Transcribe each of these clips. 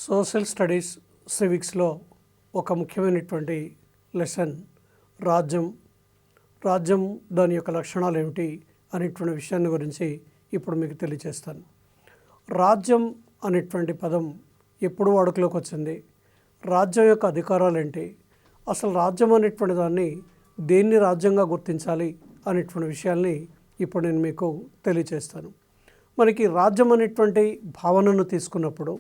Social studies సివిక్స్లో ఒక ముఖ్యమైనటువంటి lesson రాజ్యం రాజ్యం దాని యొక్క లక్షణాలు ఏమిటి అనేటువంటి విషయాన్ని గురించి ఇప్పుడు మీకు తెలియజేస్తాను. రాజ్యం అనేటువంటి పదం ఎప్పుడు వాడుకలోకి వచ్చింది, రాజ్యం యొక్క అధికారాలు ఏంటి, అసలు రాజ్యం అనేటువంటి దాన్ని దేన్ని రాజ్యంగా గుర్తించాలి అనేటువంటి విషయాల్ని ఇప్పుడు నేను మీకు తెలియజేస్తాను. మనకి రాజ్యం అనేటువంటి భావనను తీసుకున్నప్పుడు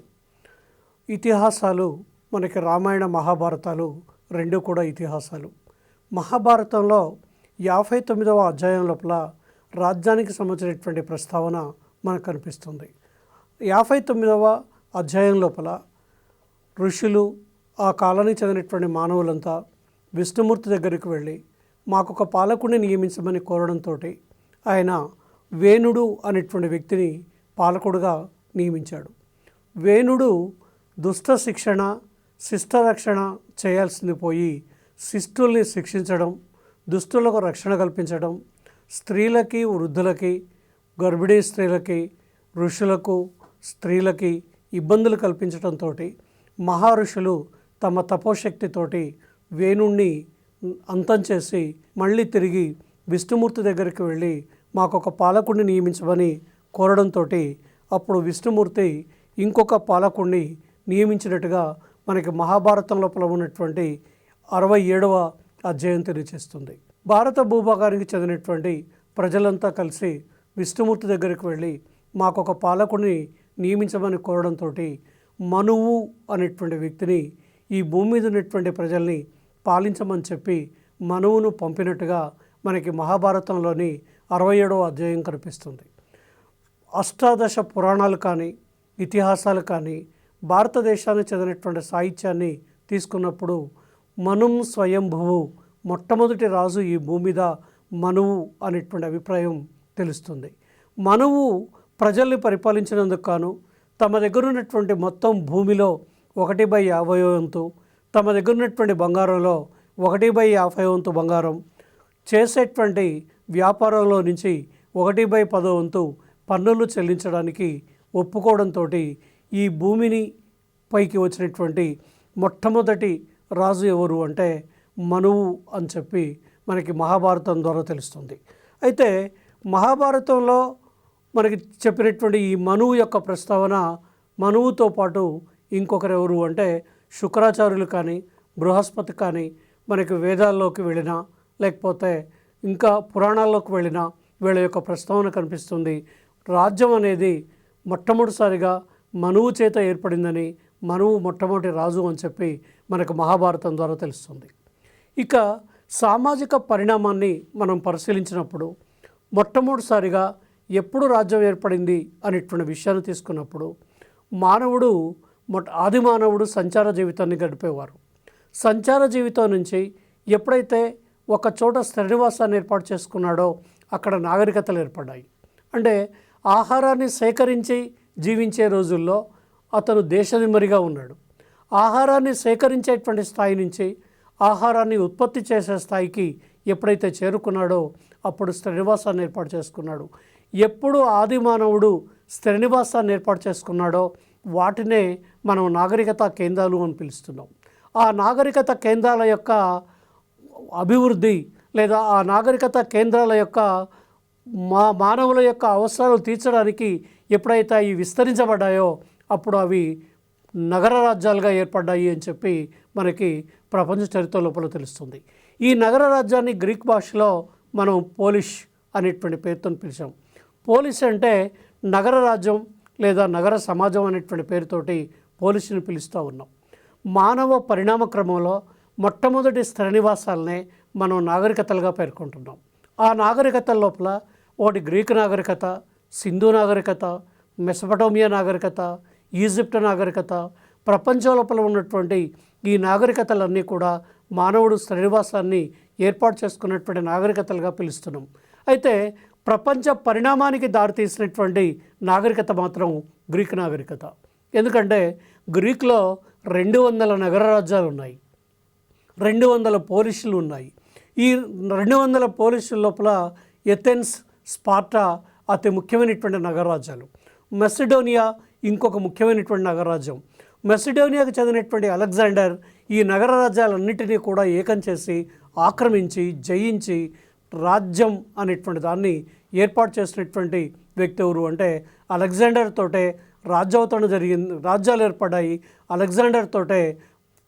ఇతిహాసాలు మనకి రామాయణ మహాభారతాలు రెండు కూడా ఇతిహాసాలు. మహాభారతంలో 59వ అధ్యాయం లోపల రాజ్యానికి సంబంధించినటువంటి ప్రస్తావన మనకు కనిపిస్తుంది. 59వ అధ్యాయం లోపల ఋషులు ఆ కాలానికి చెందినటువంటి మానవులంతా విష్ణుమూర్తి దగ్గరికి వెళ్ళి మాకొక పాలకుడిని నియమించమని కోరడంతో ఆయన వేణుడు అనేటువంటి వ్యక్తిని పాలకుడుగా నియమించాడు. వేణుడు దుష్ట శిక్షణ శిష్ట రక్షణ చేయాల్సింది పోయి శిష్టుల్ని శిక్షించడం, దుష్టులకు రక్షణ కల్పించడం, స్త్రీలకి వృద్ధులకి గర్భిణీ స్త్రీలకి ఋషులకు స్త్రీలకి ఇబ్బందులు కల్పించడంతో మహర్షులు తమ తపోశక్తితోటి వేణుణ్ణి అంతం చేసి మళ్ళీ తిరిగి విష్ణుమూర్తి దగ్గరికి వెళ్ళి మాకొక పాలకుడిని నియమించమని కోరడంతో అప్పుడు విష్ణుమూర్తి ఇంకొక పాలకుడిని నియమించినట్టుగా మనకి మహాభారతం లోపల ఉన్నటువంటి 67వ అధ్యాయం తెలియజేస్తుంది. భారత భూభాగానికి చెందినటువంటి ప్రజలంతా కలిసి విష్ణుమూర్తి దగ్గరికి వెళ్ళి మాకొక పాలకుడిని నియమించమని కోరడంతో మనువు అనేటువంటి వ్యక్తిని ఈ భూమి మీద ఉన్నటువంటి ప్రజల్ని పాలించమని చెప్పి మనువును పంపినట్టుగా మనకి మహాభారతంలోని 67వ అధ్యాయం కనిపిస్తుంది. అష్టాదశ పురాణాలు కానీ ఇతిహాసాలు కానీ భారతదేశానికి చెందినటువంటి సాహిత్యాన్ని తీసుకున్నప్పుడు మనుం స్వయంభువు మొట్టమొదటి రాజు ఈ భూమి మీద మనువు అనేటువంటి అభిప్రాయం తెలుస్తుంది. మనువు ప్రజల్ని పరిపాలించినందుకు గాను తమ దగ్గర ఉన్నటువంటి మొత్తం భూమిలో 1/50 వంతు, తమ దగ్గర ఉన్నటువంటి బంగారంలో 1/50 వంతు బంగారం, చేసేటువంటి వ్యాపారంలో నుంచి 1/10 వంతు పన్నులు చెల్లించడానికి ఒప్పుకోవడంతో ఈ భూమిని పైకి వచ్చినటువంటి మొట్టమొదటి రాజు ఎవరు అంటే మనువు అని చెప్పి మనకి మహాభారతం ద్వారా తెలుస్తుంది. అయితే మహాభారతంలో మనకి చెప్పినటువంటి ఈ మనువు యొక్క ప్రస్తావన మనువుతో పాటు ఇంకొకరు ఎవరు అంటే శుక్రాచార్యులు కానీ బృహస్పతి కానీ మనకి వేదాల్లోకి వెళ్ళినా లేకపోతే ఇంకా పురాణాల్లోకి వెళ్ళినా వీళ్ళ యొక్క ప్రస్తావన కనిపిస్తుంది. రాజ్యం అనేది మొట్టమొదటిసారిగా మనువు చేత ఏర్పడిందని, మనువు మొట్టమొదటి రాజు అని చెప్పి మనకు మహాభారతం ద్వారా తెలుస్తుంది. ఇక సామాజిక పరిణామాన్ని మనం పరిశీలించినప్పుడు మొట్టమొదటిసారిగా ఎప్పుడు రాజ్యం ఏర్పడింది అనేటువంటి విషయాన్ని తీసుకున్నప్పుడు మానవుడు ఆది మానవుడు సంచార జీవితాన్ని గడిపేవారు. సంచార జీవితం నుంచి ఎప్పుడైతే ఒక చోట స్థిర నివాసాన్ని ఏర్పాటు చేసుకున్నాడో అక్కడ నాగరికతలు ఏర్పడ్డాయి. అంటే ఆహారాన్ని సేకరించి జీవించే రోజుల్లో అతను దేశనిమ్మరిగా ఉన్నాడు. ఆహారాన్ని సేకరించేటువంటి స్థాయి నుంచి ఆహారాన్ని ఉత్పత్తి చేసే స్థాయికి ఎప్పుడైతే చేరుకున్నాడో అప్పుడు స్థిర నివాసాన్ని ఏర్పాటు చేసుకున్నాడు. ఎప్పుడు ఆది మానవుడు స్థిర నివాసాన్ని ఏర్పాటు చేసుకున్నాడో వాటినే మనం నాగరికత కేంద్రాలు అని పిలుస్తున్నాం. ఆ నాగరికత కేంద్రాల యొక్క అభివృద్ధి లేదా ఆ నాగరికత కేంద్రాల యొక్క మానవుల యొక్క అవసరాలు తీర్చడానికి ఎప్పుడైతే అవి విస్తరించబడ్డాయో అప్పుడు అవి నగర రాజ్యాలుగా ఏర్పడ్డాయి అని చెప్పి మనకి ప్రపంచ చరిత్ర లోపల తెలుస్తుంది. ఈ నగర రాజ్యాన్ని గ్రీక్ భాషలో మనం పోలిష్ అనేటువంటి పేరుతో పిలిచాం. పోలిష్ అంటే నగర రాజ్యం లేదా నగర సమాజం అనేటువంటి పేరుతోటి పోలిష్ని పిలుస్తూ ఉన్నాం. మానవ పరిణామ క్రమంలో మొట్టమొదటి స్థిర నివాసాలనే మనం నాగరికతలుగా పేర్కొంటున్నాం. ఆ నాగరికతల లోపల ఒకటి గ్రీకు నాగరికత, సింధు నాగరికత, మెసపటోమియా నాగరికత, ఈజిప్ట్ నాగరికత, ప్రపంచం లోపల ఉన్నటువంటి ఈ నాగరికతలన్నీ కూడా మానవుడు స్థిర నివాసాన్ని ఏర్పాటు చేసుకున్నటువంటి నాగరికతలుగా పిలుస్తున్నాం. అయితే ప్రపంచ పరిణామానికి దారితీసినటువంటి నాగరికత మాత్రం గ్రీకు నాగరికత. ఎందుకంటే గ్రీకులో 200 నగర రాజ్యాలు ఉన్నాయి, 200 పోలిషులు ఉన్నాయి. ఈ 200 పోలిషుల లోపల ఎథెన్స్, స్పార్టా అతి ముఖ్యమైనటువంటి నగరరాజ్యాలు. మెసిడోనియా ఇంకొక ముఖ్యమైనటువంటి నగరరాజ్యం. మెసిడోనియాకు చెందినటువంటి అలెగ్జాండర్ ఈ నగర రాజ్యాలన్నింటినీ కూడా ఏకం చేసి ఆక్రమించి జయించి రాజ్యం అనేటువంటి దాన్ని ఏర్పాటు చేసినటువంటి వ్యక్తి ఎవరు అంటే అలెగ్జాండర్ తోటే రాజ్యావతరణ జరిగింది, రాజ్యాలు ఏర్పడ్డాయి, అలెగ్జాండర్ తోటే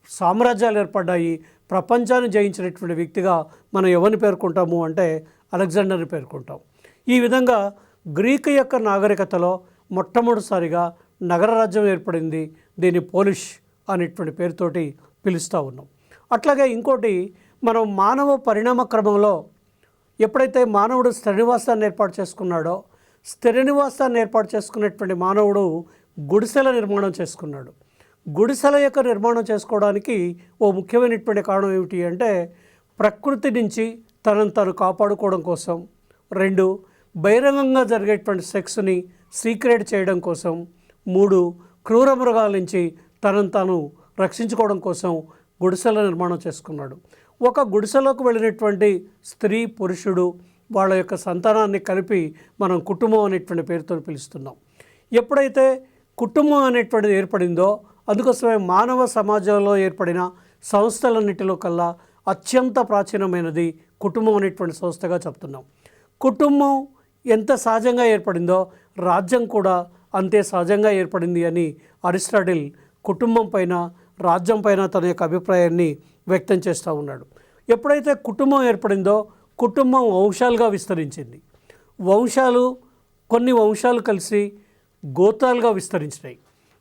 సామ్రాజ్యాలు ఏర్పడ్డాయి. ప్రపంచాన్ని జయించినటువంటి వ్యక్తిగా మనం ఎవరిని పేర్కొంటాము అంటే అలెగ్జాండర్ని పేర్కొంటాం. ఈ విధంగా గ్రీకు యొక్క నాగరికతలో మొట్టమొదటిసారిగా నగర రాజ్యం ఏర్పడింది. దీన్ని పోలిష్ అనేటువంటి పేరుతోటి పిలుస్తూ ఉన్నాం. అట్లాగే ఇంకోటి, మనం మానవ పరిణామ క్రమంలో ఎప్పుడైతే మానవుడు స్థిర నివాసాన్ని ఏర్పాటు చేసుకున్నాడో, స్థిర నివాసాన్ని ఏర్పాటు చేసుకున్నటువంటి మానవుడు గుడిసెల నిర్మాణం చేసుకున్నాడు. గుడిసెల యొక్క నిర్మాణం చేసుకోవడానికి ఓ ముఖ్యమైనటువంటి కారణం ఏమిటి అంటే ప్రకృతి నుంచి తనను తాను కాపాడుకోవడం కోసం, 2 బహిరంగంగా జరిగేటువంటి సెక్స్ని సీక్రెట్ చేయడం కోసం, 3 క్రూర మృగాల నుంచి తనను తాను రక్షించుకోవడం కోసం గుడిసెల నిర్మాణం చేసుకున్నాడు. ఒక గుడిసెలోకి వెళ్ళినటువంటి స్త్రీ పురుషుడు వాళ్ళ యొక్క సంతానాన్ని కలిపి మనం కుటుంబం అనేటువంటి పేరుతో పిలుస్తున్నాం. ఎప్పుడైతే కుటుంబం అనేటువంటిది ఏర్పడిందో, అందుకోసమే మానవ సమాజంలో ఏర్పడిన సంస్థలన్నిటిలో కల్లా అత్యంత ప్రాచీనమైనది కుటుంబం అనేటువంటి సంస్థగా చెప్తున్నాం. కుటుంబం ఎంత సహజంగా ఏర్పడిందో రాజ్యం కూడా అంతే సహజంగా ఏర్పడింది అని అరిస్టాటిల్ కుటుంబం పైన, రాజ్యం పైన తన యొక్క అభిప్రాయాన్ని వ్యక్తం చేస్తూ ఉన్నాడు. ఎప్పుడైతే కుటుంబం ఏర్పడిందో కుటుంబం వంశాలుగా విస్తరించింది. కొన్ని వంశాలు కలిసి గోత్రాలుగా విస్తరించినాయి,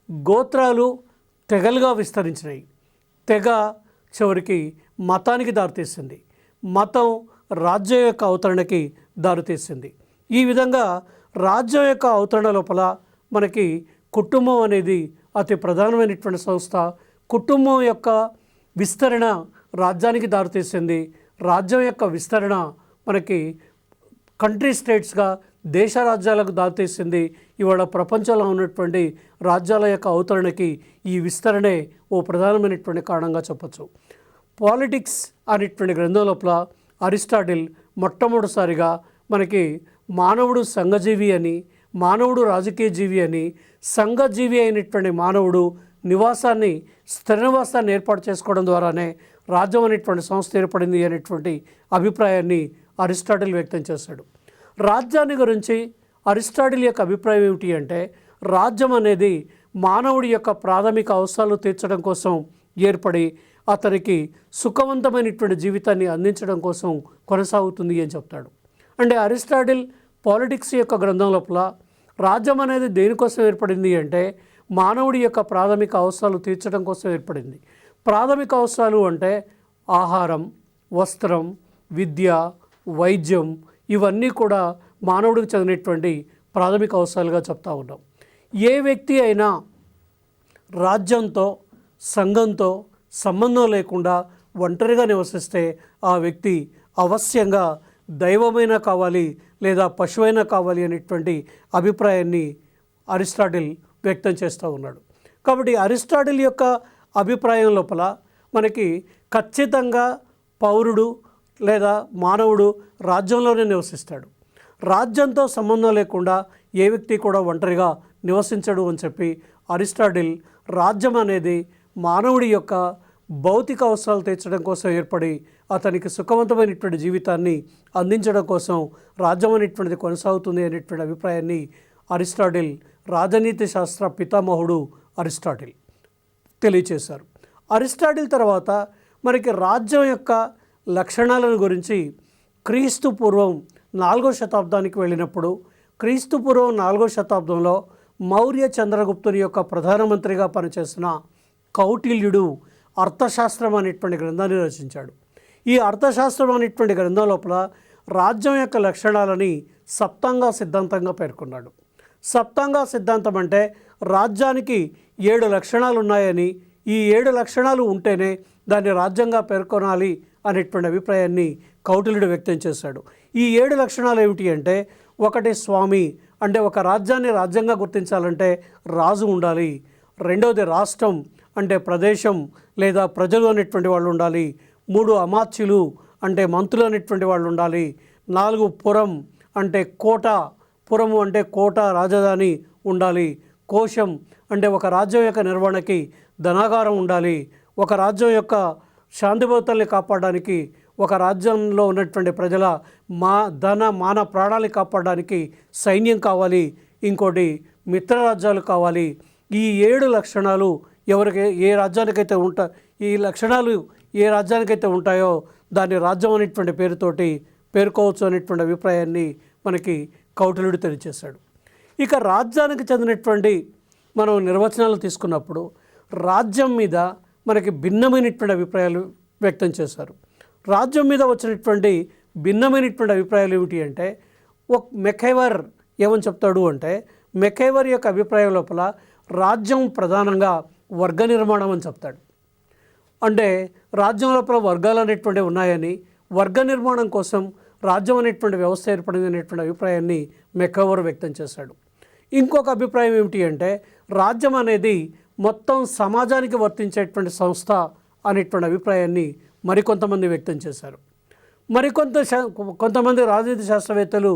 గోత్రాలు తెగలుగా విస్తరించినాయి, తెగ చివరికి మతానికి దారితీసింది, మతం రాజ్యం యొక్క అవతరణకి దారితీసింది. ఈ విధంగా రాజ్యం యొక్క అవతరణ లోపల మనకి కుటుంబం అనేది అతి ప్రధానమైనటువంటి సంస్థ. కుటుంబం యొక్క విస్తరణ రాజ్యానికి దారితీసింది, రాజ్యం యొక్క విస్తరణ మనకి కంట్రీ స్టేట్స్గా దేశ రాజ్యాలకు దారితీసింది. ఇవాళ ప్రపంచంలో ఉన్నటువంటి రాజ్యాల యొక్క అవతరణకి ఈ విస్తరణే ఓ ప్రధానమైనటువంటి కారణంగా చెప్పచ్చు. పాలిటిక్స్ అనేటువంటి గ్రంథం లోపల అరిస్టాటిల్ మొట్టమొదటిసారిగా మనకి మానవుడు సంఘజీవి అని, మానవుడు రాజకీయ జీవి అని, సంఘజీవి అయినటువంటి మానవుడు స్థిర నివాసాన్ని ఏర్పాటు చేసుకోవడం ద్వారానే రాజ్యం అనేటువంటి సంస్థ ఏర్పడింది అనేటువంటి అభిప్రాయాన్ని అరిస్టాటిల్ వ్యక్తం చేశాడు. రాజ్యాన్ని గురించి అరిస్టాటిల్ యొక్క అభిప్రాయం ఏమిటి అంటే రాజ్యం అనేది మానవుడి యొక్క ప్రాథమిక అవసరాలు తీర్చడం కోసం ఏర్పడి అతనికి సుఖవంతమైనటువంటి జీవితాన్ని అందించడం కోసం కొనసాగుతుంది అని చెప్తాడు. అంటే అరిస్టాటిల్ పాలిటిక్స్ యొక్క గ్రంథం లోపల రాజ్యం అనేది దేనికోసం ఏర్పడింది అంటే మానవుడి యొక్క ప్రాథమిక అవసరాలు తీర్చడం కోసం ఏర్పడింది. ప్రాథమిక అవసరాలు అంటే ఆహారం, వస్త్రం, విద్య, వైద్యం, ఇవన్నీ కూడా మానవుడికి చెందినటువంటి ప్రాథమిక అవసరాలుగా చెప్తా ఉన్నాం. ఏ వ్యక్తి అయినా రాజ్యంతో, సంఘంతో సంబంధం లేకుండా ఒంటరిగా నివసిస్తే ఆ వ్యక్తి అవశ్యంగా దైవమైనా కావాలి లేదా పశువైనా కావాలి అనేటువంటి అభిప్రాయాన్ని అరిస్టాటిల్ వ్యక్తం చేస్తూ ఉన్నాడు. కాబట్టి అరిస్టాటిల్ యొక్క అభిప్రాయం లోపల మనకి ఖచ్చితంగా పౌరుడు లేదా మానవుడు రాజ్యంలోనే నివసిస్తాడు, రాజ్యంతో సంబంధం లేకుండా ఏ వ్యక్తి కూడా ఒంటరిగా నివసించడు అని చెప్పి అరిస్టాటిల్ రాజ్యం అనేది మానవుడి యొక్క భౌతిక అవసరాలు తీర్చడం కోసం ఏర్పడి అతనికి సుఖవంతమైనటువంటి జీవితాన్ని అందించడం కోసం రాజ్యం అనేటువంటిది కొనసాగుతుంది అనేటువంటి అభిప్రాయాన్ని అరిస్టాటిల్, రాజనీతి శాస్త్ర పితామహుడు అరిస్టాటిల్ తెలియచేశారు. అరిస్టాటిల్ తర్వాత మనకి రాజ్యం యొక్క లక్షణాలను గురించి క్రీస్తు పూర్వం 4వ శతాబ్దానికి వెళ్ళినప్పుడు, క్రీస్తు పూర్వం 4వ శతాబ్దంలో మౌర్య చంద్రగుప్తుని యొక్క ప్రధానమంత్రిగా పనిచేసిన కౌటిల్యుడు అర్థశాస్త్రం అనేటువంటి గ్రంథాన్ని రచించాడు. ఈ అర్థశాస్త్రం అనేటువంటి గ్రంథం లోపల రాజ్యం యొక్క లక్షణాలని సప్తాంగ సిద్ధాంతంగా పేర్కొన్నాడు. సప్తాంగ సిద్ధాంతం అంటే రాజ్యానికి 7 లక్షణాలు ఉన్నాయని, ఈ 7 లక్షణాలు ఉంటేనే దాన్ని రాజ్యంగా పేర్కొనాలి అనేటువంటి అభిప్రాయాన్ని కౌటిల్యుడు వ్యక్తం చేశాడు. ఈ 7 లక్షణాలు ఏమిటి అంటే, ఒకటి స్వామి, అంటే ఒక రాజ్యాన్ని రాజ్యంగా గుర్తించాలంటే రాజు ఉండాలి. రెండవది రాష్ట్రం, అంటే ప్రదేశం లేదా ప్రజలు అనేటువంటి వాళ్ళు ఉండాలి. 3 అమాత్యులు, అంటే మంత్రులు అనేటువంటి వాళ్ళు ఉండాలి. 4 పురం, అంటే కోట, పురము అంటే కోట రాజధాని ఉండాలి. కోశం అంటే ఒక రాజ్యం యొక్క నిర్వహణకి ధనాగారం ఉండాలి, ఒక రాజ్యం యొక్క శాంతి భద్రతల్ని కాపాడడానికి, ఒక రాజ్యంలో ఉన్నటువంటి ప్రజల ధన మాన ప్రాణాలని కాపాడడానికి సైన్యం కావాలి, ఇంకోటి మిత్రరాజ్యాలు కావాలి. ఈ 7 లక్షణాలు ఎవరికి ఏ రాజ్యానికైతే ఈ లక్షణాలు ఏ రాజ్యానికైతే ఉంటాయో దాన్ని రాజ్యం అనేటువంటి పేరుతోటి పేర్కోవచ్చు అనేటువంటి అభిప్రాయాన్ని మనకి కౌటిల్యుడు తెలియజేశాడు. ఇక రాజ్యానికి చెందినటువంటి మనం నిర్వచనాలు తీసుకున్నప్పుడు రాజ్యం మీద మనకి భిన్నమైనటువంటి అభిప్రాయాలు వ్యక్తం చేశారు. రాజ్యం మీద వచ్చినటువంటి భిన్నమైనటువంటి అభిప్రాయాలు ఏమిటి అంటే, మెకైవర్ ఏమని చెప్తాడు అంటే, మెకైవర్ యొక్క అభిప్రాయం లోపల రాజ్యం ప్రధానంగా వర్గ నిర్మాణం అని చెప్తాడు. అంటే రాజ్యం లోపల వర్గాలు అనేటువంటివి ఉన్నాయని, వర్గ నిర్మాణం కోసం రాజ్యం అనేటువంటి వ్యవస్థ ఏర్పడింది అనేటువంటి అభిప్రాయాన్ని మెకైవర్ వ్యక్తం చేశాడు. ఇంకొక అభిప్రాయం ఏమిటి అంటే, రాజ్యం అనేది మొత్తం సమాజానికి వర్తించేటువంటి సంస్థ అనేటువంటి అభిప్రాయాన్ని మరికొంతమంది వ్యక్తం చేశారు. కొంతమంది రాజనీతి శాస్త్రవేత్తలు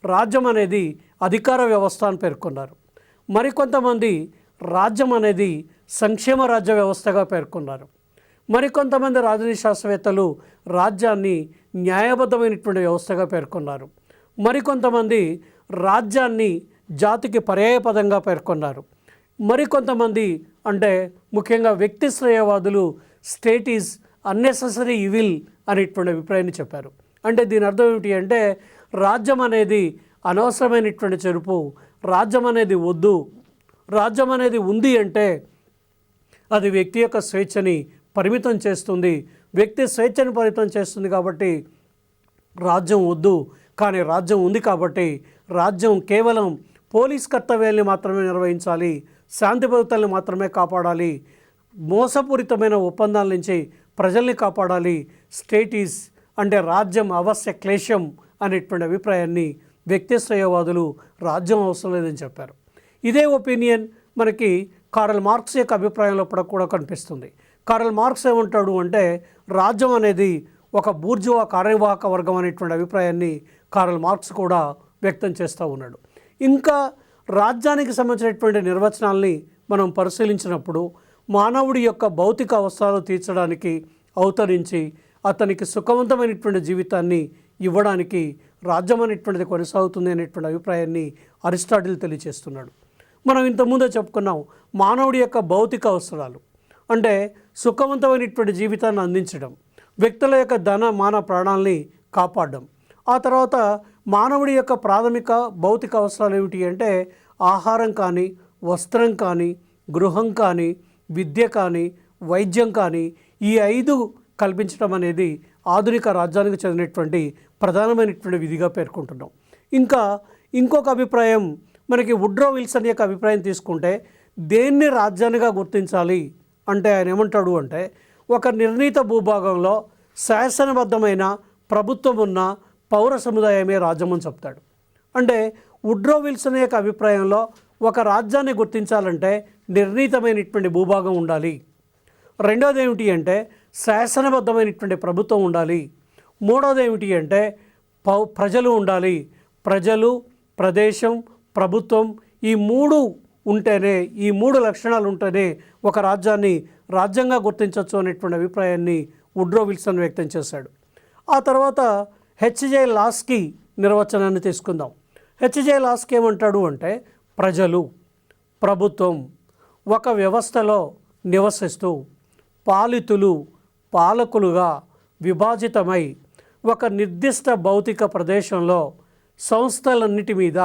రాజ్యం అనేది అధికార వ్యవస్థ అని పేర్కొన్నారు. మరికొంతమంది రాజ్యం అనేది సంక్షేమ రాజ్య వ్యవస్థగా పేర్కొన్నారు. మరికొంతమంది రాజనీతి శాస్త్రవేత్తలు రాజ్యాన్ని న్యాయబద్ధమైనటువంటి వ్యవస్థగా పేర్కొన్నారు. మరికొంతమంది రాజ్యాన్ని జాతికి పర్యాయపదంగా పేర్కొన్నారు. మరికొంతమంది అంటే ముఖ్యంగా వ్యక్తి శ్రేయవాదులు స్టేట్ ఈజ్ అన్నెసెసరీ ఈవిల్ అనేటువంటి అభిప్రాయాన్ని చెప్పారు. అంటే దీని అర్థం ఏమిటి అంటే, రాజ్యం అనేది అనవసరమైనటువంటి చెరుపు, రాజ్యం అనేది వద్దు, రాజ్యం అనేది ఉంది అంటే అది వ్యక్తి యొక్క స్వేచ్ఛని పరిమితం చేస్తుంది, వ్యక్తి స్వేచ్ఛని పరిమితం చేస్తుంది కాబట్టి రాజ్యం వద్దు. కానీ రాజ్యం ఉంది కాబట్టి రాజ్యం కేవలం పోలీస్ కర్తవ్యాన్ని మాత్రమే నిర్వహించాలి, శాంతి భద్రతల్ని మాత్రమే కాపాడాలి, మోసపూరితమైన ఒప్పందాల నుంచి ప్రజల్ని కాపాడాలి, స్టేట్ ఈజ్ అంటే రాజ్యం అవశ్య క్లేశం అనేటువంటి అభిప్రాయాన్ని వ్యక్తి శ్రేయవాదులు రాజ్యం అవసరం లేదని చెప్పారు. ఇదే ఒపీనియన్ మనకి కార్ల్ మార్క్స్ యొక్క అభిప్రాయంలో కూడా కనిపిస్తుంది. కార్ల్ మార్క్స్ ఏమంటాడు అంటే, రాజ్యం అనేది ఒక బూర్జువా కార్యవాహక వర్గం అనేటువంటి అభిప్రాయాన్ని కార్ల్ మార్క్స్ కూడా వ్యక్తం చేస్తూ ఉన్నాడు. ఇంకా రాజ్యానికి సంబంధించినటువంటి నిర్వచనాల్ని మనం పరిశీలించినప్పుడు మానవుడి యొక్క భౌతిక అవసరాలు తీర్చడానికి అవతరించి అతనికి సుఖవంతమైనటువంటి జీవితాన్ని ఇవ్వడానికి రాజ్యం అనేటువంటిది కొనసాగుతుంది అనేటువంటి అభిప్రాయాన్ని అరిస్టాటిల్ తెలియజేస్తున్నాడు. మనం ఇంతకుముందే చెప్పుకున్నాం, మానవుడి యొక్క భౌతిక అవసరాలు అంటే సుఖవంతమైనటువంటి జీవితాన్ని అందించడం, వ్యక్తుల యొక్క ధన మాన ప్రాణాలని కాపాడడం. ఆ తర్వాత మానవుడి యొక్క ప్రాథమిక భౌతిక అవసరాలు ఏమిటి అంటే, ఆహారం కానీ, వస్త్రం కానీ, గృహం కానీ, విద్య కానీ, వైద్యం కానీ, ఈ 5 కల్పించడం అనేది ఆధునిక రాజ్యానికి చెందినటువంటి ప్రధానమైనటువంటి విధిగా పేర్కొంటున్నాం. ఇంకా ఇంకొక అభిప్రాయం మనకి వుడ్రో విల్సన్ యొక్క అభిప్రాయం తీసుకుంటే, దేన్ని రాజ్యానిగా గుర్తించాలి అంటే ఆయన ఏమంటాడు అంటే, ఒక నిర్ణీత భూభాగంలో శాసనబద్ధమైన ప్రభుత్వం ఉన్న పౌర సముదాయమే రాజ్యం అని చెప్తాడు. అంటే వుడ్రో విల్సన్ యొక్క అభిప్రాయంలో ఒక రాజ్యాన్ని గుర్తించాలంటే నిర్ణీతమైనటువంటి భూభాగం ఉండాలి. రెండోది ఏమిటి అంటే శాసనబద్ధమైనటువంటి ప్రభుత్వం ఉండాలి. మూడోది ఏమిటి అంటే ప్రజలు ఉండాలి. ప్రజలు, ప్రదేశం, ప్రభుత్వం ఈ 3 ఉంటేనే, ఈ 3 లక్షణాలు ఉంటేనే ఒక రాజ్యాన్ని రాజ్యంగా గుర్తించవచ్చు అనేటువంటి అభిప్రాయాన్ని వుడ్రో విల్సన్ వ్యక్తం చేశాడు. ఆ తర్వాత హెచ్జే లాస్కీ నిర్వచనాన్ని తీసుకుందాం. హెచ్జే లాస్కీ ఏమంటాడు అంటే, ప్రజలు, ప్రభుత్వం ఒక వ్యవస్థలో నివసిస్తూ పాలితులు, పాలకులుగా విభాజితమై ఒక నిర్దిష్ట భౌతిక ప్రదేశంలో సంస్థలన్నిటి మీద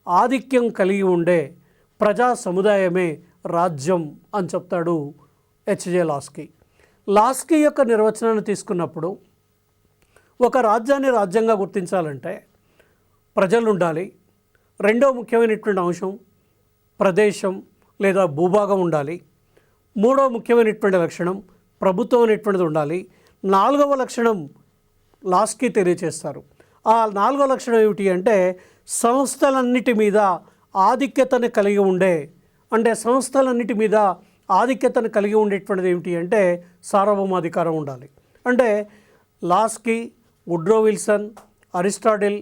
ఆధిక్యం కలిగి ఉండే ప్రజా సముదాయమే రాజ్యం అని చెప్తాడు హెచ్జే లాస్కీ. లాస్కీ యొక్క నిర్వచనాన్ని తీసుకున్నప్పుడు ఒక రాజ్యాన్ని రాజ్యంగా గుర్తించాలంటే ప్రజలు ఉండాలి. రెండో ముఖ్యమైనటువంటి అంశం ప్రదేశం లేదా భూభాగం ఉండాలి. మూడో ముఖ్యమైనటువంటి లక్షణం ప్రభుత్వం అనేటువంటిది ఉండాలి. 4వ లక్షణం లాస్కీ తెలియచేస్తారు. ఆ 4వ లక్షణం ఏమిటి అంటే సంస్థలన్నిటి మీద ఆధిక్యతను కలిగి ఉండే, అంటే సంస్థలన్నిటి మీద ఆధిక్యతను కలిగి ఉండేటువంటిది ఏమిటి అంటే సార్వభౌమాధికారం ఉండాలి. అంటే లాస్కీ, వుడ్రో విల్సన్, అరిస్టాటిల్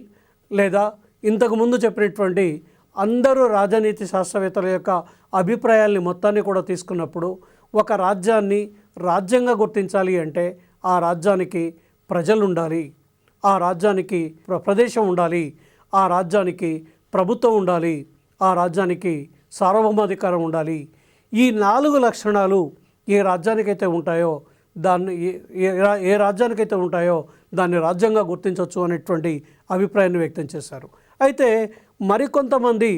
లేదా ఇంతకుముందు చెప్పినటువంటి అందరూ రాజనీతి శాస్త్రవేత్తల యొక్క అభిప్రాయాల్ని మొత్తాన్ని కూడా తీసుకున్నప్పుడు ఒక రాజ్యాన్ని రాజ్యంగా గుర్తించాలి అంటే ఆ రాజ్యానికి ప్రజలు ఉండాలి, ఆ రాజ్యానికి ప్రదేశం ఉండాలి, ఆ రాజ్యానికి ప్రభుత్వం ఉండాలి, ఆ రాజ్యానికి సార్వభౌమాధికారం ఉండాలి. ఈ 4 లక్షణాలు ఏ రాజ్యానికైతే ఉంటాయో దాన్ని ఏ రాజ్యానికైతే ఉంటాయో దాన్ని రాజ్యంగా గుర్తించవచ్చు అనేటువంటి అభిప్రాయాన్ని వ్యక్తం చేశారు. అయితే మరికొంతమంది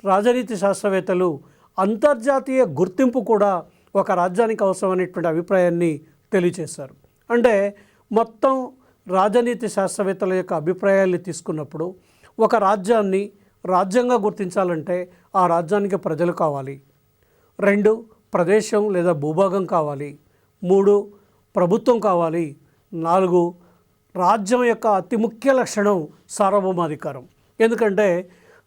రాజనీతి శాస్త్రవేత్తలు అంతర్జాతీయ గుర్తింపు కూడా ఒక రాజ్యానికి అవసరమైనటువంటి అభిప్రాయాన్ని తెలియచేశారు. అంటే మొత్తం రాజనీతి శాస్త్రవేత్తల యొక్క అభిప్రాయాల్ని తీసుకున్నప్పుడు ఒక రాజ్యాన్ని రాజ్యంగా గుర్తించాలంటే ఆ రాజ్యానికి ప్రజలు కావాలి, 2 ప్రదేశం లేదా భూభాగం కావాలి, 3 ప్రభుత్వం కావాలి, 4 రాజ్యం యొక్క అతి ముఖ్య లక్షణం సార్వభౌమాధికారం. ఎందుకంటే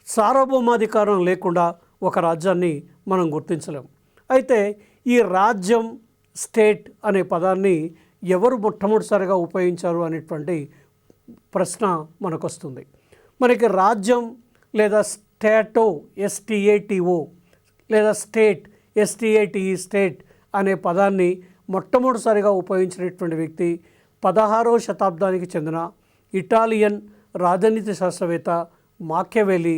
సార్వభౌమాధికారం లేకుండా ఒక రాజ్యాన్ని మనం గుర్తించలేం. అయితే ఈ రాజ్యం, స్టేట్ అనే పదాన్ని ఎవరు మొట్టమొదటిసారిగా ఉపయోగించారు అనేటువంటి ప్రశ్న మనకు వస్తుంది. మనకి రాజ్యం లేదా స్టేటో STATO లేదా స్టేట్ STATE స్టేట్ అనే పదాన్ని మొట్టమొదటిసారిగా ఉపయోగించినటువంటి వ్యక్తి 16వ శతాబ్దానికి చెందిన ఇటాలియన్ రాజనీతి శాస్త్రవేత్త మాకియవెల్లి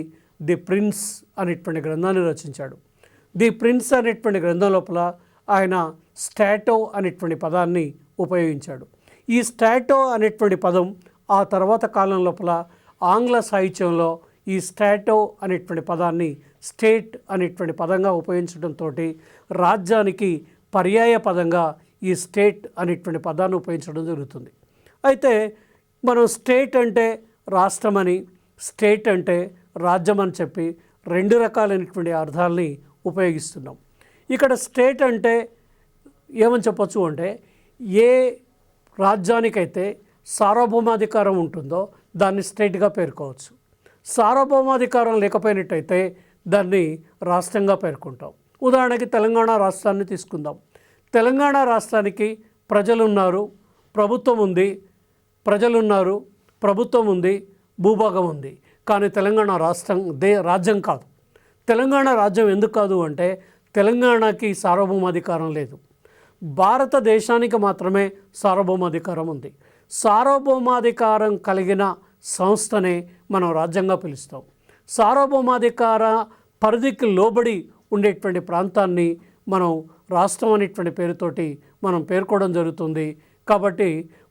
ది ప్రిన్స్ అనేటువంటి గ్రంథాన్ని రచించాడు. ది ప్రిన్స్ అనేటువంటి గ్రంథం లోపల ఆయన స్టాటో అనేటువంటి పదాన్ని ఉపయోగించాడు. ఈ స్టాటో అనేటువంటి పదం ఆ తర్వాత కాలం లోపల ఆంగ్ల సాహిత్యంలో ఈ స్టాటో అనేటువంటి పదాన్ని స్టేట్ అనేటువంటి పదంగా ఉపయోగించడంతో రాజ్యానికి పర్యాయ పదంగా ఈ స్టేట్ అనేటువంటి పదాన్ని ఉపయోగించడం జరుగుతుంది. అయితే మనం స్టేట్ అంటే రాష్ట్రమని, స్టేట్ అంటే రాజ్యం అని చెప్పి 2 రకాలైనటువంటి అర్థాలని ఉపయోగిస్తున్నాం. ఇక్కడ స్టేట్ అంటే ఏమని చెప్పచ్చు అంటే ఏ రాజ్యానికైతే సార్వభౌమాధికారం ఉంటుందో దాన్ని స్టేట్గా పేర్కోవచ్చు. సార్వభౌమాధికారం లేకపోయినట్టయితే దాన్ని రాష్ట్రంగా పేర్కొంటాం. ఉదాహరణకి తెలంగాణ రాష్ట్రాన్ని తీసుకుందాం. తెలంగాణ రాష్ట్రానికి ప్రజలున్నారు, ప్రభుత్వం ఉంది, ప్రజలున్నారు, ప్రభుత్వం ఉంది, భూభాగం ఉంది. కానీ తెలంగాణ రాజ్యం కాదు. తెలంగాణ రాజ్యం ఎందుకు కాదు అంటే తెలంగాణకి సార్వభౌమాధికారం లేదు. భారతదేశానికి మాత్రమే సార్వభౌమాధికారం ఉంది. సార్వభౌమాధికారం కలిగిన సంస్థనే మనం రాజ్యంగా పిలుస్తాం. సార్వభౌమాధికార పరిధికి లోబడి ఉండేటువంటి ప్రాంతాన్ని మనం రాష్ట్రం అనేటువంటి పేరుతోటి మనం పేర్కోవడం జరుగుతుంది. కాబట్టి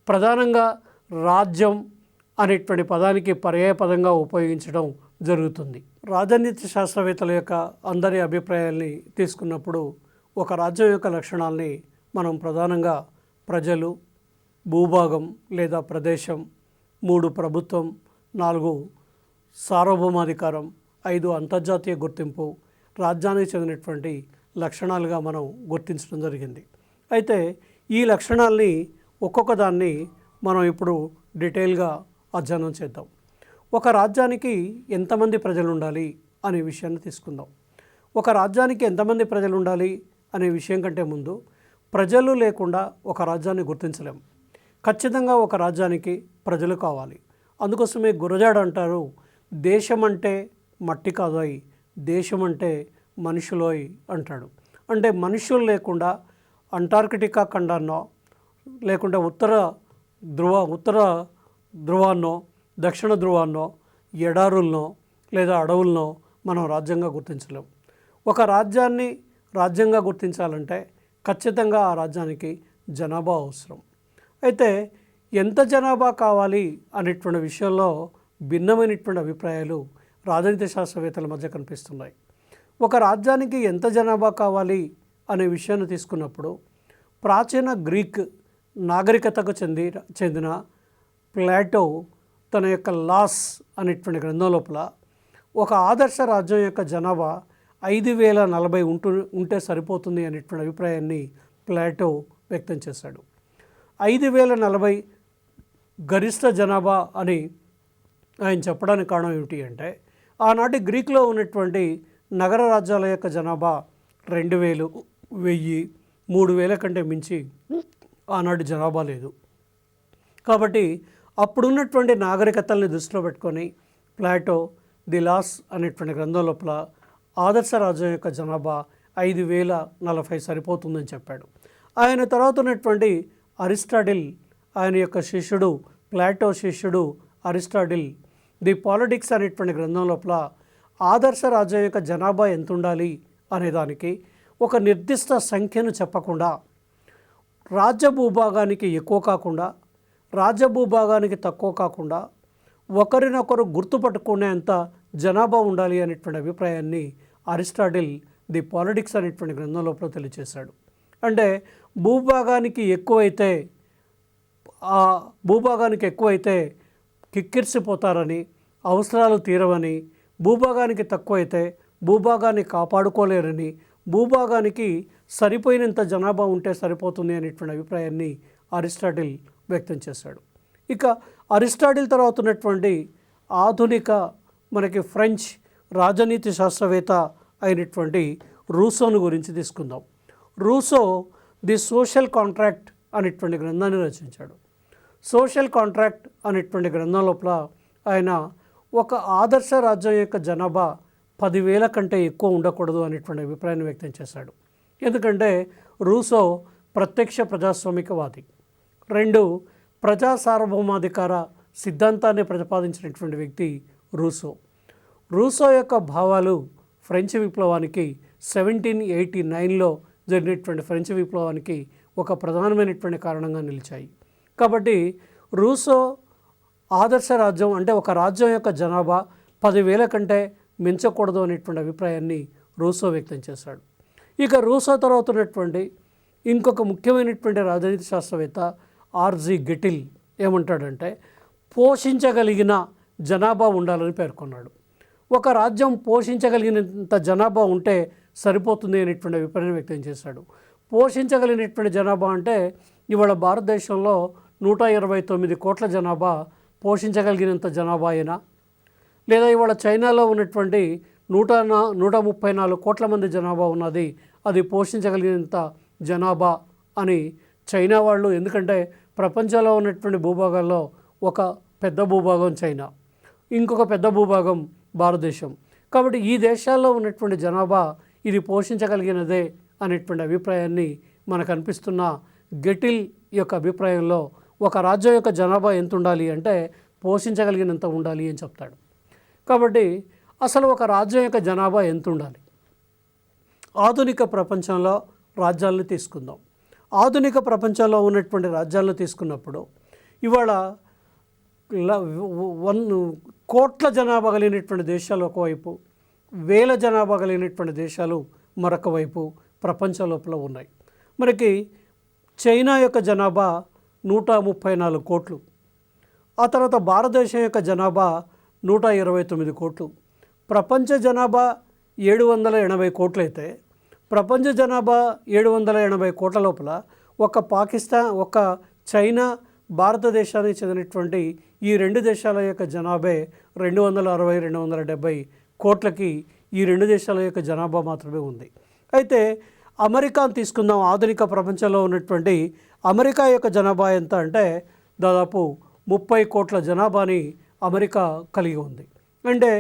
ప్రధానంగా రాజ్యం అనేటువంటి పదానికి పర్యాయ పదంగా ఉపయోగించడం జరుగుతుంది. రాజనీతి శాస్త్రవేత్తల యొక్క అందరి అభిప్రాయాల్ని తీసుకున్నప్పుడు ఒక రాజ్యం యొక్క లక్షణాలని మనం ప్రధానంగా ప్రజలు, భూభాగం లేదా ప్రదేశం, 3 ప్రభుత్వం, 4 సార్వభౌమాధికారం, 5 అంతర్జాతీయ గుర్తింపు, రాజ్యానికి చెందినటువంటి లక్షణాలుగా మనం గుర్తించడం జరిగింది. అయితే ఈ లక్షణాలని ఒక్కొక్క దాన్ని మనం ఇప్పుడు డీటెయిల్గా అధ్యయనం చేద్దాం. ఒక రాజ్యానికి ఎంతమంది ప్రజలు ఉండాలి అనే విషయాన్ని తీసుకుందాం. ఒక రాజ్యానికి ఎంతమంది ప్రజలు ఉండాలి అనే విషయం కంటే ముందు ప్రజలు లేకుండా ఒక రాజ్యాన్ని గుర్తించలేం. ఖచ్చితంగా ఒక రాజ్యానికి ప్రజలు కావాలి. అందుకోసమే గురజాడ అంటారు, దేశం అంటే మట్టి కాదోయ్, దేశం అంటే మనుషులోయ్ అంటాడు. అంటే మనుషులు లేకుండా అంటార్కిటికా ఖండాన్నో లేకుంటే ఉత్తర ధ్రువాన్నో దక్షిణ ధ్రువాన్నో ఎడారులనో లేదా అడవులనో మనం రాజ్యంగా గుర్తించలేం. ఒక రాజ్యాన్ని రాజ్యంగా గుర్తించాలంటే ఖచ్చితంగా ఆ రాజ్యానికి జనాభా అవసరం. అయితే ఎంత జనాభా కావాలి అనేటువంటి విషయంలో భిన్నమైనటువంటి అభిప్రాయాలు రాజనీతి శాస్త్రవేత్తల మధ్య కనిపిస్తున్నాయి. ఒక రాజ్యానికి ఎంత జనాభా కావాలి అనే విషయాన్ని తీసుకున్నప్పుడు ప్రాచీన గ్రీక్ నాగరికతకు చెందిన ప్లాటో తన యొక్క లాస్ అనేటువంటి గ్రంథం లోపల ఒక ఆదర్శ రాజ్యం యొక్క జనాభా 5040 ఉంటే సరిపోతుంది అనేటువంటి అభిప్రాయాన్ని ప్లాటో వ్యక్తం చేశాడు. 5040 గరిష్ట జనాభా అని ఆయన చెప్పడానికి కారణం ఏమిటి అంటే ఆనాటి గ్రీకులో ఉన్నటువంటి నగర రాజ్యాల యొక్క జనాభా 2000, 1000, 3000 కంటే మించి ఆనాటి జనాభా లేదు. కాబట్టి అప్పుడున్నటువంటి నాగరికతల్ని దృష్టిలో పెట్టుకొని ప్లాటో ది లాస్ అనేటువంటి గ్రంథం లోపల ఆదర్శ రాజ్యం యొక్క జనాభా 5040 సరిపోతుందని చెప్పాడు. ఆయన తర్వాత ఉన్నటువంటి అరిస్టాటిల్, ఆయన యొక్క శిష్యుడు, ప్లాటో శిష్యుడు అరిస్టాటిల్ ది పాలిటిక్స్ అనేటువంటి గ్రంథం లోపల ఆదర్శ రాజ్యం యొక్క జనాభా ఎంత ఉండాలి అనేదానికి ఒక నిర్దిష్ట సంఖ్యను చెప్పకుండా, రాజ్య భూభాగానికి ఎక్కువ కాకుండా, రాజ్య భూభాగానికి తక్కువ కాకుండా, ఒకరినొకరు గుర్తుపట్టుకునేంత జనాభా ఉండాలి అనేటువంటి అభిప్రాయాన్ని అరిస్టాటిల్ ది పాలిటిక్స్ అనేటువంటి గ్రంథం లోపల తెలియజేశాడు. అంటే భూభాగానికి ఎక్కువైతే కిక్కిర్సిపోతారని, అవసరాలు తీరవని, భూభాగానికి తక్కువైతే భూభాగాన్ని కాపాడుకోలేరని, భూభాగానికి సరిపోయినంత జనాభా ఉంటే సరిపోతుంది అనేటువంటి అభిప్రాయాన్ని అరిస్టాటిల్ వ్యక్తం చేశాడు. ఇక అరిస్టాటిల్ తర్వాత ఉన్నటువంటి ఆధునిక మనకి ఫ్రెంచ్ రాజనీతి శాస్త్రవేత్త అయినటువంటి రూసోను గురించి తీసుకుందాం. రూసో ది సోషల్ కాంట్రాక్ట్ అనేటువంటి గ్రంథాన్ని రచించాడు. సోషల్ కాంట్రాక్ట్ అనేటువంటి గ్రంథం లోపల ఆయన ఒక ఆదర్శ రాజ్యం యొక్క జనాభా 10,000 కంటే ఎక్కువ ఉండకూడదు అనేటువంటి అభిప్రాయాన్ని వ్యక్తం చేశాడు. ఎందుకంటే రూసో ప్రత్యక్ష ప్రజాస్వామికవాది. 2 ప్రజా సార్వభౌమాధికార సిద్ధాంతాన్ని ప్రతిపాదించినటువంటి వ్యక్తి రూసో. రూసో యొక్క భావాలు ఫ్రెంచ్ విప్లవానికి 1789లో జరిగినటువంటి ఫ్రెంచ్ విప్లవానికి ఒక ప్రధానమైనటువంటి కారణంగా నిలిచాయి. కాబట్టి రూసో ఆదర్శ రాజ్యం అంటే ఒక రాజ్యం యొక్క జనాభా 10,000 కంటే మించకూడదు అనేటువంటి అభిప్రాయాన్ని రూసో వ్యక్తం చేశాడు. ఇక రూసో తర్వాత ఉన్నటువంటి ఇంకొక ముఖ్యమైనటువంటి రాజనీతి శాస్త్రవేత్త ఆర్జీ గెటిల్ ఏమంటాడంటే పోషించగలిగిన జనాభా ఉండాలని పేర్కొన్నాడు. ఒక రాజ్యం పోషించగలిగినంత జనాభా ఉంటే సరిపోతుంది అనేటువంటి అభిప్రాయం వ్యక్తం చేశాడు. పోషించగలిగినటువంటి జనాభా అంటే ఇవాళ భారతదేశంలో 129 కోట్ల జనాభా పోషించగలిగినంత జనాభా అయినా, లేదా ఇవాళ చైనాలో ఉన్నటువంటి 134 కోట్ల మంది జనాభా ఉన్నది, అది పోషించగలిగినంత జనాభా అని చైనా వాళ్ళు, ఎందుకంటే ప్రపంచంలో ఉన్నటువంటి భూభాగాల్లో ఒక పెద్ద భూభాగం చైనా, ఇంకొక పెద్ద భూభాగం భారతదేశం. కాబట్టి ఈ దేశాల్లో ఉన్నటువంటి జనాభా ఇది పోషించగలిగినదే అనేటువంటి అభిప్రాయాన్ని మనకు అనిపిస్తున్న గెటిల్ యొక్క అభిప్రాయంలో ఒక రాజ్యం యొక్క జనాభా ఎంత ఉండాలి అంటే పోషించగలిగినంత ఉండాలి అని చెప్తాడు. కాబట్టి అసలు ఒక రాజ్యం యొక్క జనాభా ఎంత ఉండాలి? ఆధునిక ప్రపంచంలో రాజ్యాలను తీసుకుందాం. ఆధునిక ప్రపంచంలో ఉన్నటువంటి రాజ్యాలను తీసుకున్నప్పుడు ఇవాళ 1 కోట్ల జనాభా కలిగినటువంటి దేశాలు ఒకవైపు, 1000 జనాభా కలిగినటువంటి దేశాలు మరొక వైపు ప్రపంచం లోపల ఉన్నాయి. మనకి చైనా యొక్క జనాభా 134 కోట్లు, ఆ తర్వాత భారతదేశం యొక్క జనాభా 129 కోట్లు. ప్రపంచ జనాభా 780 కోట్లు అయితే ప్రపంచ జనాభా 780 కోట్ల లోపల ఒక చైనా, భారతదేశానికి చెందినటువంటి ఈ 2 దేశాల యొక్క జనాభా 260-270 కోట్లకి ఈ 2 దేశాల యొక్క జనాభా మాత్రమే ఉంది. అయితే అమెరికాను తీసుకుందాం. ఆధునిక ప్రపంచంలో ఉన్నటువంటి అమెరికా యొక్క జనాభా ఎంత అంటే దాదాపు 30 కోట్ల జనాభాని అమెరికా కలిగి ఉంది. అంటే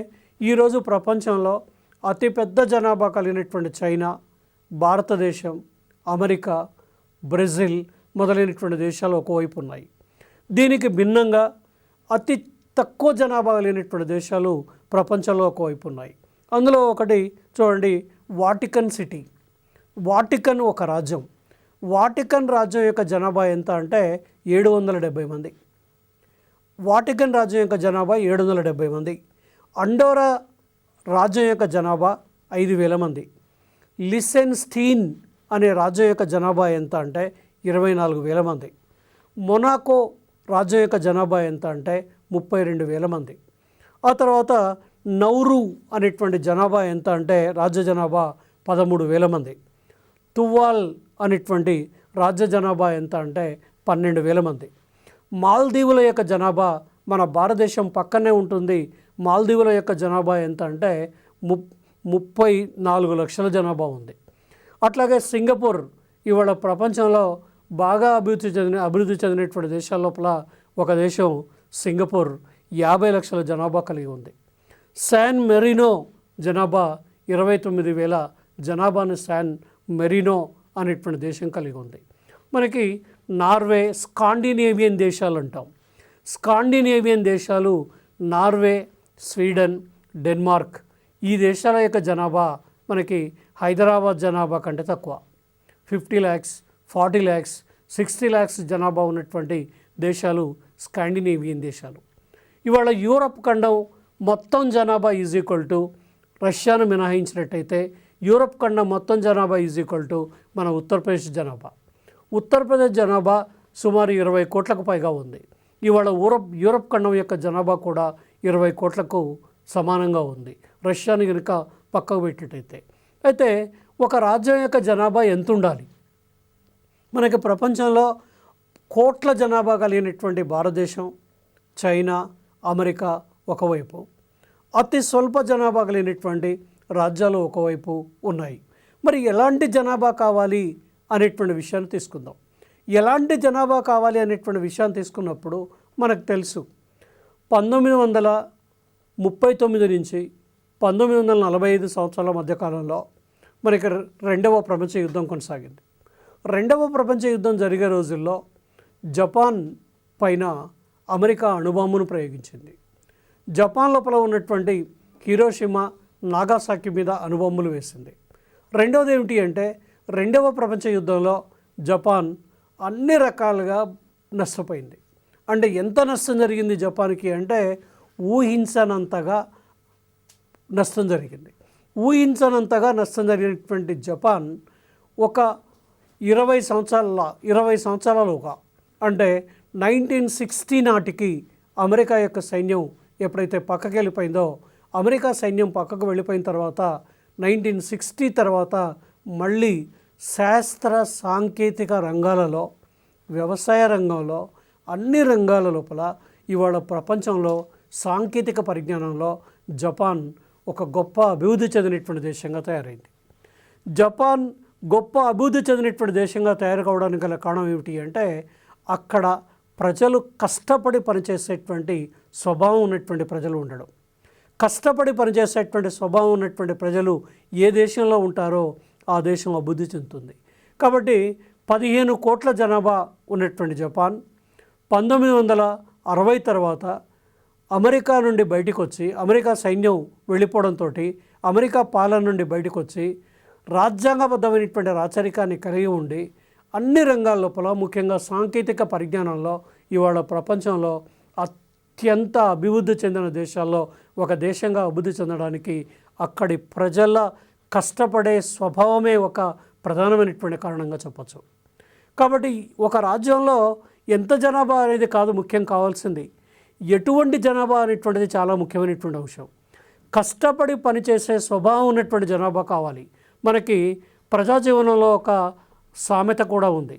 ఈరోజు ప్రపంచంలో అతిపెద్ద జనాభా కలిగినటువంటి చైనా, భారతదేశం, అమెరికా, బ్రెజిల్ మొదలైనటువంటి దేశాలు ఒకవైపు ఉన్నాయి. దీనికి భిన్నంగా అతి తక్కువ జనాభా కలిగినటువంటి దేశాలు ప్రపంచంలో ఒకవైపు ఉన్నాయి. అందులో ఒకటి చూడండి, వాటికన్ సిటీ. వాటికన్ ఒక రాజ్యం. వాటికన్ రాజ్యం యొక్క జనాభా ఎంత అంటే 770 మంది. వాటికన్ రాజ్యం యొక్క జనాభా 770 మంది. అండోరా రాజ్యం యొక్క జనాభా 5,000 మంది. లిసెన్స్టీన్ అనే రాజ్యం యొక్క జనాభా ఎంత అంటే 24,000 మంది. మొనాకో రాజ్యం యొక్క జనాభా ఎంత అంటే 32,000 మంది. ఆ తర్వాత నౌరు అనేటువంటి జనాభా ఎంత అంటే రాజ్య జనాభా 13,000 మంది. తువాల్ అనేటువంటి రాజ్య జనాభా ఎంత అంటే 12,000 మంది. మాల్దీవుల యొక్క జనాభా మన భారతదేశం పక్కనే ఉంటుంది. మాల్దీవుల యొక్క జనాభా ఎంత అంటే 34 లక్షల జనాభా ఉంది. అట్లాగే సింగపూర్ ఇవాళ ప్రపంచంలో బాగా అభివృద్ధి చెందినటువంటి దేశాల లోపల ఒక దేశం సింగపూర్ 50 లక్షల జనాభా కలిగి ఉంది. శాన్ మెరీనో జనాభా 29,000 జనాభాను శాన్ మెరీనో అనేటువంటి దేశం కలిగి ఉంది. మనకి నార్వే, స్కాండినేవియన్ దేశాలు అంటాం. స్కాండినేవియన్ దేశాలు నార్వే, స్వీడన్, డెన్మార్క్ ఈ దేశాల యొక్క జనాభా మనకి హైదరాబాద్ జనాభా కంటే తక్కువ. 50 lakhs, 40 lakhs, 60 lakhs జనాభా ఉన్నటువంటి దేశాలు స్కాండినేవియన్ దేశాలు. ఇవాళ యూరప్ ఖండం మొత్తం జనాభా ఈజ్ ఈక్వల్ టు రష్యాను మినహాయించినట్టయితే యూరప్ ఖండం మొత్తం జనాభా ఈజ్ ఈక్వల్ టు మన ఉత్తరప్రదేశ్ జనాభా. ఉత్తరప్రదేశ్ జనాభా సుమారు 20 కోట్లకు పైగా ఉంది. ఇవాళ యూరప్ ఖండం యొక్క జనాభా కూడా 20 కోట్లకు సమానంగా ఉంది రష్యాని కనుక పక్కకు పెట్టినట్టయితే. అయితే ఒక రాజ్యం యొక్క జనాభా ఎంత ఉండాలి? మనకి ప్రపంచంలో కోట్ల జనాభా కలిగినటువంటి భారతదేశం, చైనా, అమెరికా ఒకవైపు, అతి స్వల్ప జనాభా కలిగినటువంటి రాజ్యాలు ఒకవైపు ఉన్నాయి. మరి ఎలాంటి జనాభా కావాలి అనేటువంటి విషయాన్ని తీసుకుందాం. ఎలాంటి జనాభా కావాలి అనేటువంటి విషయాన్ని తీసుకున్నప్పుడు మనకు తెలుసు 1939 నుంచి 1945 సంవత్సరాల మధ్యకాలంలో మనకి రెండవ ప్రపంచ యుద్ధం కొనసాగింది. రెండవ ప్రపంచ యుద్ధం జరిగే రోజుల్లో జపాన్ పైన అమెరికా అణుబాంబును ప్రయోగించింది. జపాన్ లోపల ఉన్నటువంటి హిరోషిమా, నాగాసాకి మీద అణుబాంబులు వేసింది. రెండవది ఏమిటి అంటే రెండవ ప్రపంచ యుద్ధంలో జపాన్ అన్ని రకాలుగా నష్టపోయింది. అంటే ఎంత నష్టం జరిగింది జపాన్కి అంటే ఊహించనంతగా నష్టం జరిగింది. ఊహించనంతగా నష్టం జరిగినటువంటి జపాన్ ఒక 20 సంవత్సరాలుగా అంటే 1960 నాటికి అమెరికా యొక్క సైన్యం ఎప్పుడైతే పక్కకి వెళ్ళిపోయిందో, అమెరికా సైన్యం పక్కకు వెళ్ళిపోయిన తర్వాత 1960 తర్వాత మళ్ళీ శాస్త్ర సాంకేతిక రంగాలలో, వ్యవసాయ రంగంలో, అన్ని రంగాల లోపల ఇవాళ ప్రపంచంలో సాంకేతిక పరిజ్ఞానంలో జపాన్ ఒక గొప్ప అభివృద్ధి చెందినటువంటి దేశంగా తయారైంది. జపాన్ గొప్ప అభివృద్ధి చెందినటువంటి దేశంగా తయారు కావడానికి గల కారణం ఏమిటి అంటే అక్కడ ప్రజలు కష్టపడి పనిచేసేటువంటి స్వభావం ఉన్నటువంటి ప్రజలు ఉండడం. కష్టపడి పనిచేసేటువంటి స్వభావం ఉన్నటువంటి ప్రజలు ఏ దేశంలో ఉంటారో ఆ దేశం అభివృద్ధి చెందుతుంది. కాబట్టి 15 కోట్ల జనాభా ఉన్నటువంటి జపాన్ 1960 తర్వాత అమెరికా నుండి బయటకు వచ్చి, అమెరికా సైన్యం వెళ్ళిపోవడంతో అమెరికా పాలన నుండి బయటకు వచ్చి రాజ్యాంగబద్ధమైనటువంటి రాచరికాన్ని కలిగి ఉండి అన్ని రంగాల లోపల ముఖ్యంగా సాంకేతిక పరిజ్ఞానంలో ఇవాళ ప్రపంచంలో అత్యంత అభివృద్ధి చెందిన దేశాల్లో ఒక దేశంగా అభివృద్ధి చెందడానికి అక్కడి ప్రజల కష్టపడే స్వభావమే ఒక ప్రధానమైనటువంటి కారణంగా చెప్పచ్చు. కాబట్టి ఒక రాజ్యంలో ఎంత జనాభా అనేది కాదు ముఖ్యం కావాల్సింది, ఎటువంటి జనాభా అనేటువంటిది చాలా ముఖ్యమైనటువంటి అంశం. కష్టపడి పనిచేసే స్వభావం ఉన్నటువంటి జనాభా కావాలి. మనకి ప్రజాజీవనంలో ఒక సామెత కూడా ఉంది,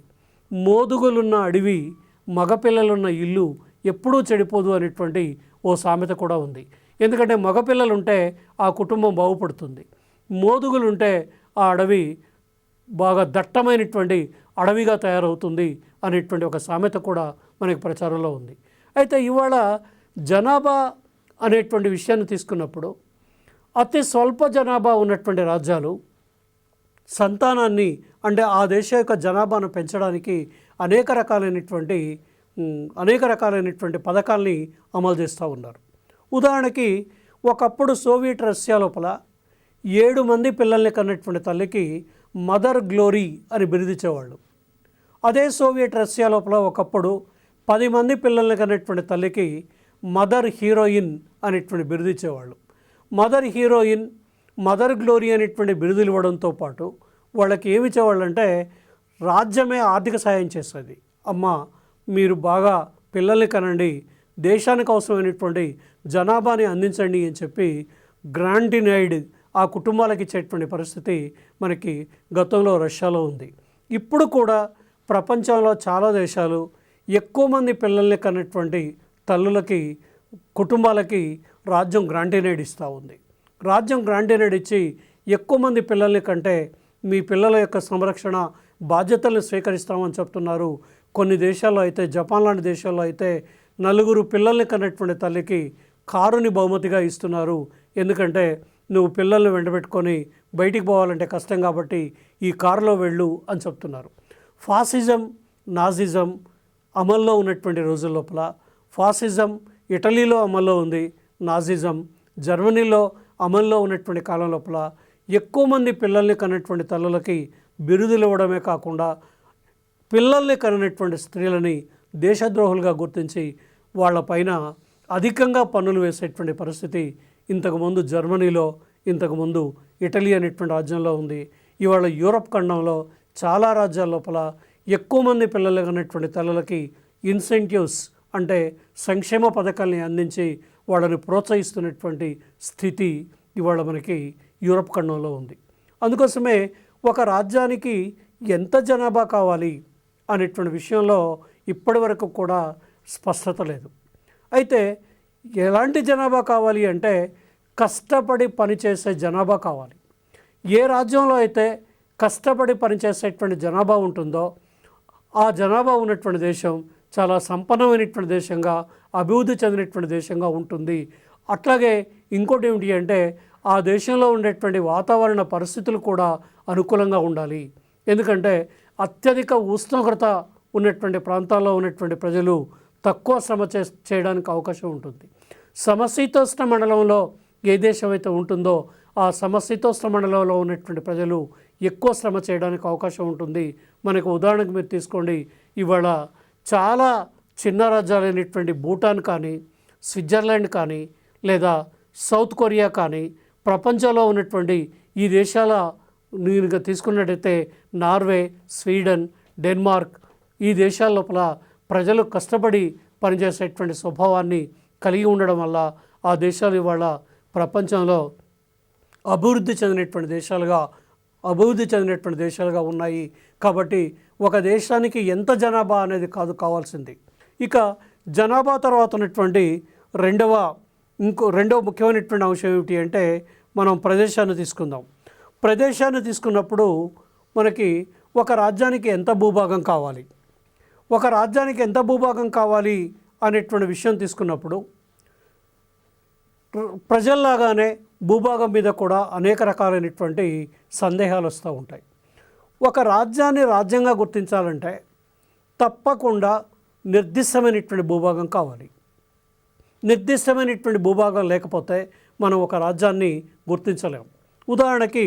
మోదుగులున్న అడవి, మగపిల్లలున్న ఇల్లు ఎప్పుడూ చెడిపోదు అనేటువంటి ఓ సామెత కూడా ఉంది. ఎందుకంటే మగపిల్లలు ఉంటే ఆ కుటుంబం బాగుపడుతుంది, మోదుగులు ఉంటే ఆ అడవి బాగా దట్టమైనటువంటి అడవిగా తయారవుతుంది అనేటువంటి ఒక సామెత కూడా మనకి ప్రచారంలో ఉంది. అయితే ఇవాళ జనాభా అనేటువంటి విషయాన్ని తీసుకున్నప్పుడు అతి స్వల్ప జనాభా ఉన్నటువంటి రాజ్యాలు సంతానాన్ని అంటే ఆ దేశ యొక్క జనాభాను పెంచడానికి అనేక రకాలైనటువంటి పథకాల్ని అమలు చేస్తూ ఉన్నారు. ఉదాహరణకి ఒకప్పుడు సోవియట్ రష్యా లోపల 7 మంది పిల్లల్ని కన్నటువంటి తల్లికి మదర్ గ్లోరీ అని బిరుదిచ్చేవాళ్ళు. అదే సోవియట్ రష్యా లోపల ఒకప్పుడు 10 మంది పిల్లల్ని కన్నటువంటి తల్లికి మదర్ హీరోయిన్ అనేటువంటి బిరుదిచ్చేవాళ్ళు. మదర్ హీరోయిన్, మదర్ గ్లోరీ అనేటువంటి బిరుదులు ఇవ్వడంతో పాటు వాళ్ళకి ఏమి ఇచ్చేవాళ్ళు అంటే రాజ్యమే ఆర్థిక సాయం చేస్తుంది. అమ్మ మీరు బాగా పిల్లల్ని కనండి, దేశానికి అవసరమైనటువంటి జనాభాని అందించండి అని చెప్పి గ్రాంటినైడ్ ఆ కుటుంబాలకు ఇచ్చేటువంటి పరిస్థితి మనకి గతంలో రష్యాలో ఉంది. ఇప్పుడు కూడా ప్రపంచంలో చాలా దేశాలు ఎక్కువ మంది పిల్లల్ని కన్నటువంటి తల్లులకి, కుటుంబాలకి రాజ్యం గ్రాంటినైడ్ ఇస్తూ ఉంది. రాజ్యం గ్రాంటినైడ్ ఇచ్చి ఎక్కువ మంది పిల్లల్ని కంటే మీ పిల్లల యొక్క సంరక్షణ బాధ్యతలను స్వీకరిస్తామని చెప్తున్నారు. కొన్ని దేశాల్లో అయితే, జపాన్ లాంటి దేశాల్లో అయితే 4 పిల్లల్ని కన్నటువంటి తల్లికి కారుని బహుమతిగా ఇస్తున్నారు. ఎందుకంటే నువ్వు పిల్లల్ని వెంటబెట్టుకొని బయటికి పోవాలంటే కష్టం కాబట్టి ఈ కారులో వెళ్ళు అని చెప్తున్నారు. ఫాసిజం, నాజిజం అమల్లో ఉన్నటువంటి రోజుల లోపల ఫాసిజం ఇటలీలో అమల్లో ఉంది, నాజిజం జర్మనీలో అమల్లో ఉన్నటువంటి కాలం లోపల ఎక్కువ మంది పిల్లల్ని కన్నటువంటి తల్లులకి బిరుదులు ఇవ్వడమే కాకుండా పిల్లల్ని కన్నటువంటి స్త్రీలని దేశద్రోహులుగా గుర్తించి వాళ్ళపైన అధికంగా పన్నులు వేసేటువంటి పరిస్థితి ఇంతకుముందు జర్మనీలో, ఇంతకుముందు ఇటలీ అనేటువంటి రాజ్యంలో ఉంది. ఇవాళ యూరప్ ఖండంలో చాలా రాజ్యాల లోపల ఎక్కువ మంది పిల్లలు కన్నటువంటి తల్లులకి ఇన్సెంటివ్స్ అంటే సంక్షేమ పథకాల్ని అందించి వాళ్ళని ప్రోత్సహిస్తున్నటువంటి స్థితి ఇవాళ మనకి యూరప్ ఖండంలో ఉంది. అందుకోసమే ఒక రాజ్యానికి ఎంత జనాభా కావాలి అనేటువంటి విషయంలో ఇప్పటి వరకు కూడా స్పష్టత లేదు. అయితే ఎలాంటి జనాభా కావాలి అంటే కష్టపడి పనిచేసే జనాభా కావాలి. ఏ రాజ్యంలో అయితే కష్టపడి పనిచేసేటువంటి జనాభా ఉంటుందో ఆ జనాభా ఉన్నటువంటి దేశం చాలా సంపన్నమైనటువంటి దేశంగా, అభివృద్ధి చెందినటువంటి దేశంగా ఉంటుంది. అట్లాగే ఇంకోటి ఏమిటి అంటే ఆ దేశంలో ఉండేటువంటి వాతావరణ పరిస్థితులు కూడా అనుకూలంగా ఉండాలి. ఎందుకంటే అత్యధిక ఉష్ణోగ్రత ఉన్నటువంటి ప్రాంతాల్లో ఉన్నటువంటి ప్రజలు తక్కువ శ్రమ చేయడానికి అవకాశం ఉంటుంది. సమశీతోష్ణ మండలంలో ఏ దేశం అయితే ఉంటుందో ఆ సమశీతోష్ణ మండలంలో ఉన్నటువంటి ప్రజలు ఎక్కువ శ్రమ చేయడానికి అవకాశం ఉంటుంది. మనకు ఉదాహరణకు మీరు తీసుకోండి, ఇవాళ చాలా చిన్న రాజ్యాలైనటువంటి భూటాన్ కానీ, స్విట్జర్లాండ్ కానీ, లేదా సౌత్ కొరియా కానీ, ప్రపంచంలో ఉన్నటువంటి ఈ దేశాల మీరు తీసుకున్నట్టయితే నార్వే, స్వీడన్, డెన్మార్క్ ఈ దేశాల లోపల ప్రజలు కష్టపడి పనిచేసేటువంటి స్వభావాన్ని కలిగి ఉండడం వల్ల ఆ దేశాలు ఇవాళ ప్రపంచంలో అభివృద్ధి చెందినటువంటి దేశాలుగా ఉన్నాయి. కాబట్టి ఒక దేశానికి ఎంత జనాభా అనేది కాదు కావాల్సింది. ఇక జనాభా తర్వాత ఉన్నటువంటి రెండవ ముఖ్యమైనటువంటి అంశం ఏమిటి అంటే మనం ప్రదేశాన్ని తీసుకుందాం. ప్రదేశాన్ని తీసుకున్నప్పుడు మనకి ఒక రాజ్యానికి ఎంత భూభాగం కావాలి అనేటువంటి విషయం తీసుకున్నప్పుడు ప్రజల్లాగానే భూభాగం మీద కూడా అనేక రకాలైనటువంటి సందేహాలు వస్తూ ఉంటాయి. ఒక రాజ్యాన్ని రాజ్యంగా గుర్తించాలంటే తప్పకుండా నిర్దిష్టమైనటువంటి భూభాగం కావాలి. నిర్దిష్టమైనటువంటి భూభాగం లేకపోతే మనం ఒక రాజ్యాన్ని గుర్తించలేము. ఉదాహరణకి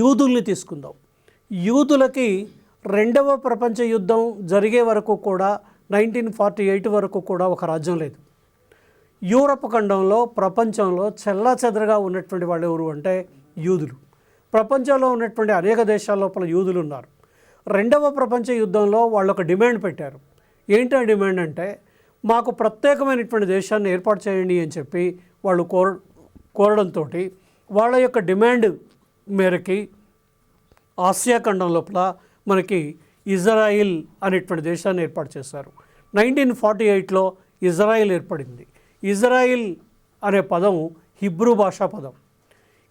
యూదుల్ని తీసుకుందాం. యూదులకి రెండవ ప్రపంచ యుద్ధం జరిగే వరకు కూడా 1948 వరకు కూడా ఒక రాజ్యం లేదు. యూరప్ ఖండంలో ప్రపంచంలో చెల్లాచెదరగా ఉన్నటువంటి వాళ్ళు ఎవరు అంటే యూదులు. ప్రపంచంలో ఉన్నటువంటి అనేక దేశాల లోపల యూదులు ఉన్నారు. రెండవ ప్రపంచ యుద్ధంలో వాళ్ళు ఒక డిమాండ్ పెట్టారు. ఏంటి ఆ డిమాండ్ అంటే మాకు ప్రత్యేకమైనటువంటి దేశాన్ని ఏర్పాటు చేయండి అని చెప్పి వాళ్ళు కోరడంతో వాళ్ళ యొక్క డిమాండ్ మేరకి ఆసియా ఖండం లోపల మనకి ఇజ్రాయిల్ అనేటువంటి దేశాన్ని ఏర్పాటు చేశారు. 1948లో ఇజ్రాయిల్ ఏర్పడింది. ఇజ్రాయిల్ అనే పదం హిబ్రూ భాషా పదం.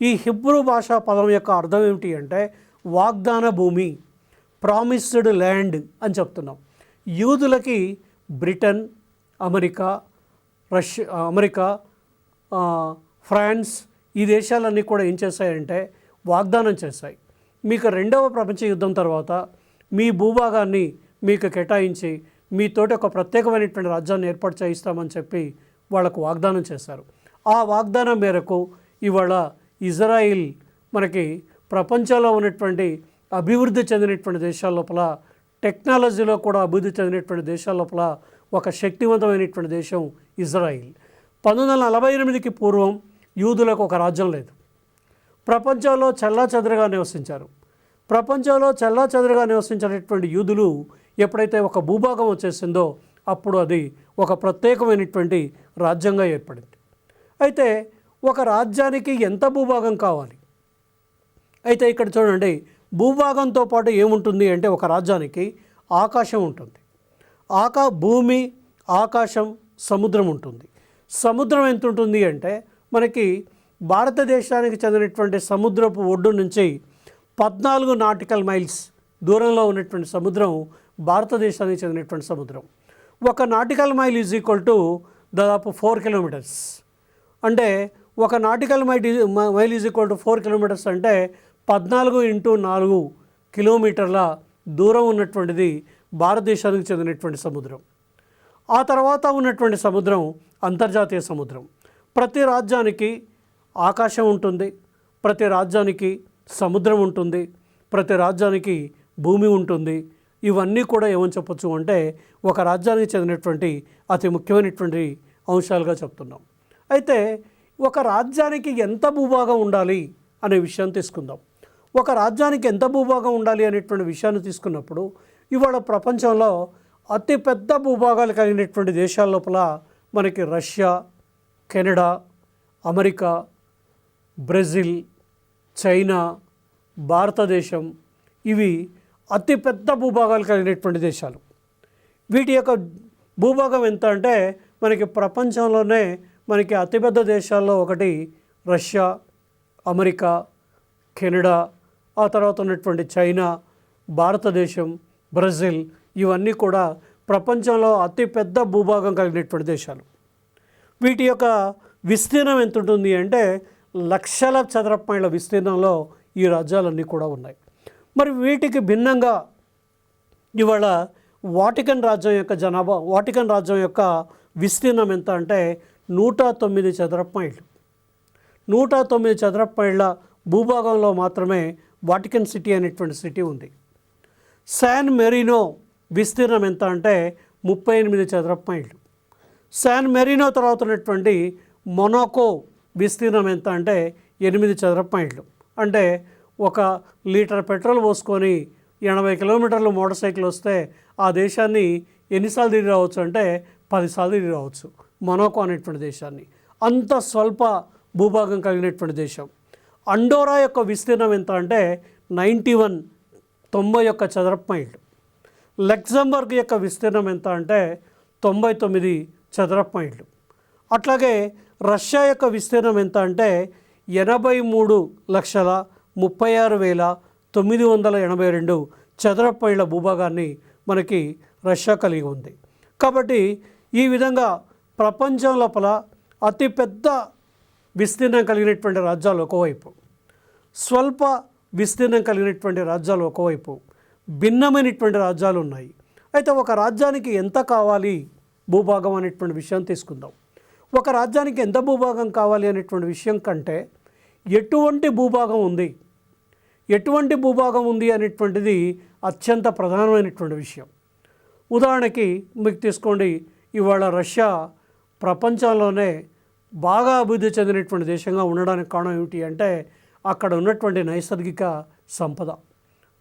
ఈ హిబ్రూ భాషా పదం యొక్క అర్థం ఏమిటి అంటే వాగ్దాన భూమి, ప్రామిస్డ్ ల్యాండ్ అని చెప్తున్నాం. యూదులకి బ్రిటన్, అమెరికా, ఫ్రాన్స్ ఈ దేశాలన్నీ కూడా ఏం చేశాయంటే వాగ్దానం చేశాయి, మీకు రెండవ ప్రపంచ యుద్ధం తర్వాత మీ భూభాగాన్ని మీకు కేటాయించి మీతోటి ఒక ప్రత్యేకమైనటువంటి రాజ్యాన్ని ఏర్పాటు చేయిస్తామని చెప్పి వాళ్ళకు వాగ్దానం చేశారు. ఆ వాగ్దానం మేరకు ఇవాళ ఇజ్రాయిల్ మనకి ప్రపంచంలో ఉన్నటువంటి అభివృద్ధి చెందినటువంటి దేశాల లోపల, టెక్నాలజీలో కూడా అభివృద్ధి చెందినటువంటి దేశాల లోపల ఒక శక్తివంతమైనటువంటి దేశం ఇజ్రాయిల్. 1948కి పూర్వం యూదులకు ఒక రాజ్యం లేదు. ప్రపంచంలో చెల్లాచెదరుగా నివసించారు. ప్రపంచంలో చెల్లాచెదరుగా నివసించినటువంటి యూదులు ఎప్పుడైతే ఒక భూభాగం వచ్చేసిందో అప్పుడు అది ఒక ప్రత్యేకమైనటువంటి రాజ్యంగా ఏర్పడింది. అయితే ఒక రాజ్యానికి ఎంత భూభాగం కావాలి? అయితే ఇక్కడ చూడండి, భూభాగంతో పాటు ఏముంటుంది అంటే ఒక రాజ్యానికి ఆకాశం ఉంటుంది. భూమి, ఆకాశం, సముద్రం ఉంటుంది. సముద్రం ఎంత ఉంటుంది అంటే మనకి భారతదేశానికి చెందినటువంటి సముద్రపు ఒడ్డు నుంచి 14 నాటికల్ మైల్స్ దూరంలో ఉన్నటువంటి సముద్రం భారతదేశానికి చెందినటువంటి సముద్రం. ఒక nautical mile is equal to దాదాపు 4 కిలోమీటర్స్. అంటే ఒక nautical mile is equal to 4 kilometres అంటే 14 × 4 కిలోమీటర్ల దూరం ఉన్నటువంటిది భారతదేశానికి చెందినటువంటి సముద్రం. ఆ తర్వాత ఉన్నటువంటి సముద్రం అంతర్జాతీయ సముద్రం. ప్రతి రాజ్యానికి ఆకాశం ఉంటుంది, ప్రతి రాజ్యానికి సముద్రం ఉంటుంది, ప్రతి రాజ్యానికి భూమి ఉంటుంది. ఇవన్నీ కూడా ఏమని చెప్పొచ్చు అంటే ఒక రాజ్యానికి చెందినటువంటి అతి ముఖ్యమైనటువంటి అంశాలుగా చెప్తున్నాం. అయితే ఒక రాజ్యానికి ఎంత భూభాగం ఉండాలి అనే విషయాన్ని తీసుకుందాం. ఒక రాజ్యానికి ఎంత భూభాగం ఉండాలి అనేటువంటి విషయాన్ని తీసుకున్నప్పుడు ఇవాళ ప్రపంచంలో అతిపెద్ద భూభాగాలు కలిగినటువంటి దేశాల లోపల మనకి Russia, Canada, America, Brazil, China, భారతదేశం ఇవి అతిపెద్ద భూభాగాలు కలిగినటువంటి దేశాలు. వీటి యొక్క భూభాగం ఎంత అంటే మనకి ప్రపంచంలోనే మనకి అతిపెద్ద దేశాల్లో ఒకటి రష్యా, అమెరికా, కెనడా, ఆ తర్వాత ఉన్నటువంటి చైనా, భారతదేశం, బ్రెజిల్ ఇవన్నీ కూడా ప్రపంచంలో అతిపెద్ద భూభాగం కలిగినటువంటి దేశాలు. వీటి యొక్క విస్తీర్ణం ఎంత ఉంటుంది అంటే లక్షల చదరపు మైళ్ళ విస్తీర్ణంలో ఈ రాజ్యాలన్నీ కూడా ఉన్నాయి. మరి వీటికి భిన్నంగా ఇవాళ వాటికన్ రాజ్యం యొక్క విస్తీర్ణం ఎంత అంటే 109 చదరపు మైళ్ళు. 109 చదరపు మైళ్ళ భూభాగంలో మాత్రమే వాటికన్ సిటీ అనేటువంటి సిటీ ఉంది. శాన్ మెరీనో విస్తీర్ణం ఎంత అంటే 38 చదరపు మైళ్ళు. శాన్ మెరీనో తర్వాత ఉన్నటువంటి మొనాకో విస్తీర్ణం ఎంత అంటే 8 చదరపు మైళ్ళు. అంటే 1 లీటర్ పెట్రోల్ పోసుకొని 80 కిలోమీటర్లు మోటార్ సైకిల్ వస్తే ఆ దేశాన్ని ఎన్నిసార్లు తిరిగి రావచ్చు అంటే 10 సార్లు తిరిగి రావచ్చు మొనాకో అనేటువంటి దేశాన్ని. అంత స్వల్ప భూభాగం కలిగినటువంటి దేశం. అండోరా యొక్క విస్తీర్ణం ఎంత అంటే 91 చదరపు మైళ్ళు. లక్సెంబర్గ్ యొక్క విస్తీర్ణం ఎంత అంటే 99 చదరపు మైళ్ళు. అట్లాగే రష్యా యొక్క విస్తీర్ణం ఎంత అంటే 83,36,982 చదరపు మైళ్ళ భూభాగాన్ని మనకి రష్యా కలిగి ఉంది. కాబట్టి ఈ విధంగా ప్రపంచం లోపల అతిపెద్ద విస్తీర్ణం కలిగినటువంటి రాజ్యాలు ఒకవైపు, స్వల్ప విస్తీర్ణం కలిగినటువంటి రాజ్యాలు ఒకవైపు, భిన్నమైనటువంటి రాజ్యాలు ఉన్నాయి. అయితే ఒక రాజ్యానికి ఎంత కావాలి భూభాగం అనేటువంటి విషయం తీసుకుందాం. ఒక రాజ్యానికి ఎంత భూభాగం కావాలి అనేటువంటి విషయం కంటే ఎటువంటి భూభాగం ఉంది అనేటువంటిది అత్యంత ప్రధానమైనటువంటి విషయం. ఉదాహరణకి మీకు తీసుకోండి, ఇవాళ రష్యా ప్రపంచంలోనే బాగా అభివృద్ధి చెందినటువంటి దేశంగా ఉండడానికి కారణం ఏమిటి అంటే అక్కడ ఉన్నటువంటి నైసర్గిక సంపద,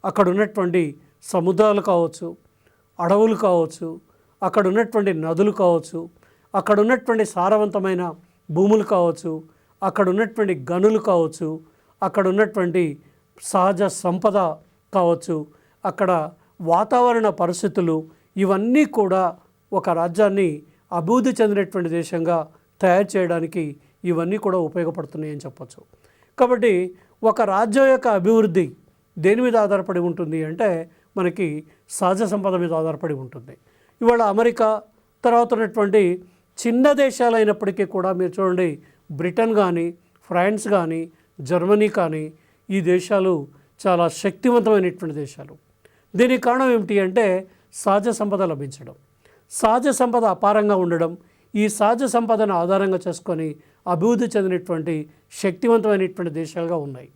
అక్కడ ఉన్నటువంటి సముద్రాలు కావచ్చు, అడవులు కావచ్చు, అక్కడ ఉన్నటువంటి నదులు కావచ్చు, అక్కడ ఉన్నటువంటి సారవంతమైన భూములు కావచ్చు, అక్కడ ఉన్నటువంటి గనులు కావచ్చు, అక్కడ ఉన్నటువంటి సహజ సంపద కావచ్చు, అక్కడ వాతావరణ పరిస్థితులు ఇవన్నీ కూడా ఒక రాజ్యాన్ని అభివృద్ధి చెందినటువంటి దేశంగా తయారు చేయడానికి ఇవన్నీ కూడా ఉపయోగపడుతున్నాయని చెప్పచ్చు. కాబట్టి ఒక రాజ్యం యొక్క అభివృద్ధి దేని మీద ఆధారపడి ఉంటుంది అంటే మనకి సహజ సంపద మీద ఆధారపడి ఉంటుంది. ఇవాళ అమెరికా తర్వాత ఉన్నటువంటి చిన్న దేశాలు అయినప్పటికీ కూడా మీరు చూడండి, బ్రిటన్ కానీ, ఫ్రాన్స్ కానీ, జర్మనీ కానీ ఈ దేశాలు చాలా శక్తివంతమైనటువంటి దేశాలు. దీనికి కారణం ఏమిటి అంటే సహజ సంపద లభించడం, సహజ సంపద అపారంగా ఉండడం. ఈ సహజ సంపదను ఆధారంగా చేసుకొని అభివృద్ధి చెందినటువంటి శక్తివంతమైనటువంటి దేశాలుగా ఉన్నాయి.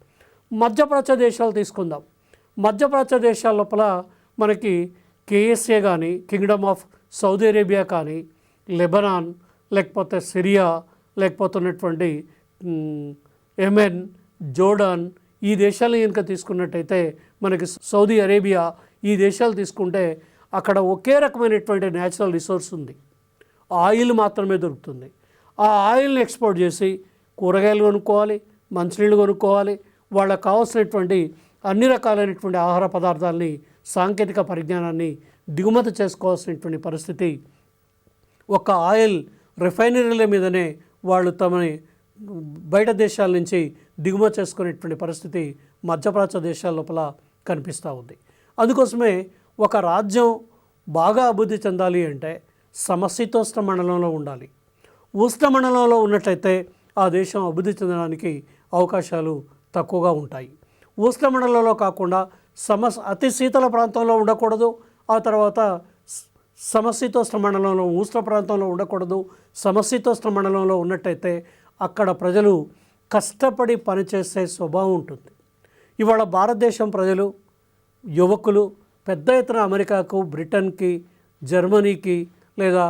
మధ్యప్రాచ్య దేశాలు తీసుకుందాం. మధ్యప్రాచ్య దేశాల లోపల మనకి KSA కానీ, కింగ్డమ్ ఆఫ్ సౌదీ అరేబియా కానీ, లెబనాన్, లేకపోతే సిరియా, లేకపోతే ఉన్నటువంటి యెమెన్, జోర్డాన్ ఈ దేశాలు కనుక తీసుకున్నట్టయితే మనకి సౌదీ అరేబియా ఈ దేశాలు తీసుకుంటే అక్కడ ఒకే రకమైనటువంటి న్యాచురల్ రిసోర్స్ ఉంది, ఆయిల్ మాత్రమే దొరుకుతుంది. ఆ ఆయిల్ని ఎక్స్పోర్ట్ చేసి కూరగాయలు కొనుక్కోవాలి, మంచినీళ్ళు కొనుక్కోవాలి, వాళ్ళకు కావాల్సినటువంటి అన్ని రకాలైనటువంటి ఆహార పదార్థాలని, సాంకేతిక పరిజ్ఞానాన్ని దిగుమతి చేసుకోవాల్సినటువంటి పరిస్థితి. ఒక ఆయిల్ రిఫైనరీల మీదనే వాళ్ళు తమని బయట దేశాల నుంచి దిగుమతి చేసుకునేటువంటి పరిస్థితి మధ్యప్రాచ్య దేశాల లోపల కనిపిస్తూ ఉంది. అందుకోసమే ఒక రాజ్యం బాగా అభివృద్ధి చెందాలి అంటే సమశీతోష్ణ మండలంలో ఉండాలి. ఉష్ణ మండలంలో ఉన్నట్లయితే ఆ దేశం అభివృద్ధి చెందడానికి అవకాశాలు తక్కువగా ఉంటాయి. ఉష్ణమండలంలో కాకుండా అతి శీతల ప్రాంతంలో ఉండకూడదు, ఆ తర్వాత సమశీతోష్ణ మండలంలో ఉష్ణ ప్రాంతంలో ఉండకూడదు. సమశీతోష్ణ మండలంలో ఉన్నట్టయితే అక్కడ ప్రజలు కష్టపడి పనిచేసే స్వభావం ఉంటుంది. ఇవాళ భారతదేశం ప్రజలు యువకులు పెద్ద ఎత్తున అమెరికాకు, బ్రిటన్కి, జర్మనీకి లేదా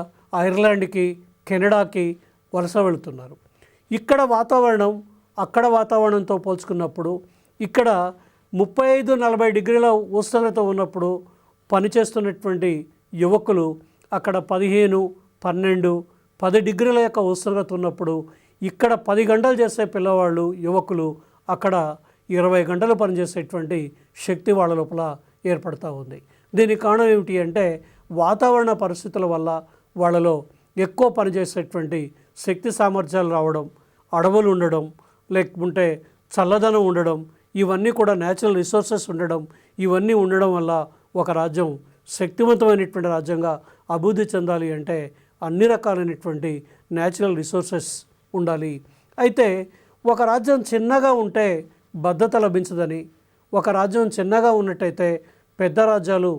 ఐర్లాండ్కి, కెనడాకి వలస వెళుతున్నారు. ఇక్కడ వాతావరణం అక్కడ వాతావరణంతో పోల్చుకున్నప్పుడు ఇక్కడ 35-40 డిగ్రీల ఉష్ణోగ్రత ఉన్నప్పుడు పనిచేస్తున్నటువంటి యువకులు అక్కడ 15, 12, 10 డిగ్రీల యొక్క ఉష్ణోగ్రత ఉన్నప్పుడు ఇక్కడ 10 గంటలు చేసే పిల్లవాళ్ళు యువకులు అక్కడ 20 గంటలు పనిచేసేటువంటి శక్తి వాళ్ళ లోపల ఏర్పడుతూ ఉంది. దీనికి కారణం ఏమిటి అంటే వాతావరణ పరిస్థితుల వల్ల వాళ్ళలో ఎక్కువ పనిచేసేటువంటి శక్తి సామర్థ్యాలు రావడం, అడవులు ఉండడం, లేకుంటే చల్లదనం ఉండడం, ఇవన్నీ కూడా న్యాచురల్ రిసోర్సెస్ ఉండడం, ఇవన్నీ ఉండడం వల్ల ఒక రాజ్యం శక్తివంతమైనటువంటి రాజ్యంగా అభివృద్ధి చెందాలి అంటే అన్ని రకాలైనటువంటి న్యాచురల్ రిసోర్సెస్ ఉండాలి. అయితే ఒక రాజ్యం చిన్నగా ఉంటే భద్రత లభించదని, ఒక రాజ్యం చిన్నగా ఉన్నట్టయితే పెద్ద రాజ్యాలు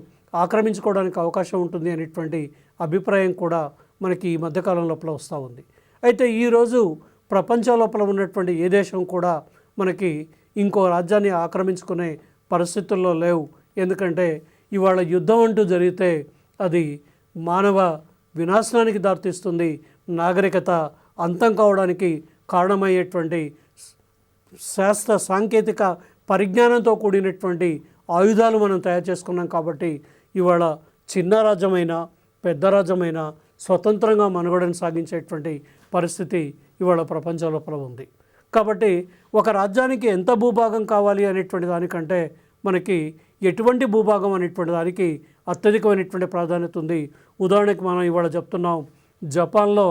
ఆక్రమించుకోవడానికి అవకాశం ఉంటుంది అనేటువంటి అభిప్రాయం కూడా మనకి ఈ మధ్యకాలం లోపల వస్తూ ఉంది. అయితే ఈరోజు ప్రపంచం లోపల ఉన్నటువంటి ఏ దేశం కూడా మనకి ఇంకో రాజ్యాన్ని ఆక్రమించుకునే పరిస్థితుల్లో లేవు. ఎందుకంటే ఇవాళ యుద్ధం అంటూ జరిగితే అది మానవ వినాశనానికి దారితీస్తుంది, నాగరికత అంతం కావడానికి కారణమయ్యేటువంటి శాస్త్ర సాంకేతిక పరిజ్ఞానంతో కూడినటువంటి ఆయుధాలు మనం తయారు చేసుకున్నాం. కాబట్టి ఇవాళ చిన్న రాజ్యమైన పెద్ద రాజ్యమైన స్వతంత్రంగా మనుగడను సాగించేటువంటి పరిస్థితి ఇవాళ ప్రపంచం లోపల ఉంది. కాబట్టి ఒక రాజ్యానికి ఎంత భూభాగం కావాలి అనేటువంటి దానికంటే మనకి ఎటువంటి భూభాగం అనేటువంటి దానికి అత్యధికమైనటువంటి ప్రాధాన్యత ఉంది. ఉదాహరణకి మనం ఇవాళ చెప్తున్నాం, జపాన్లో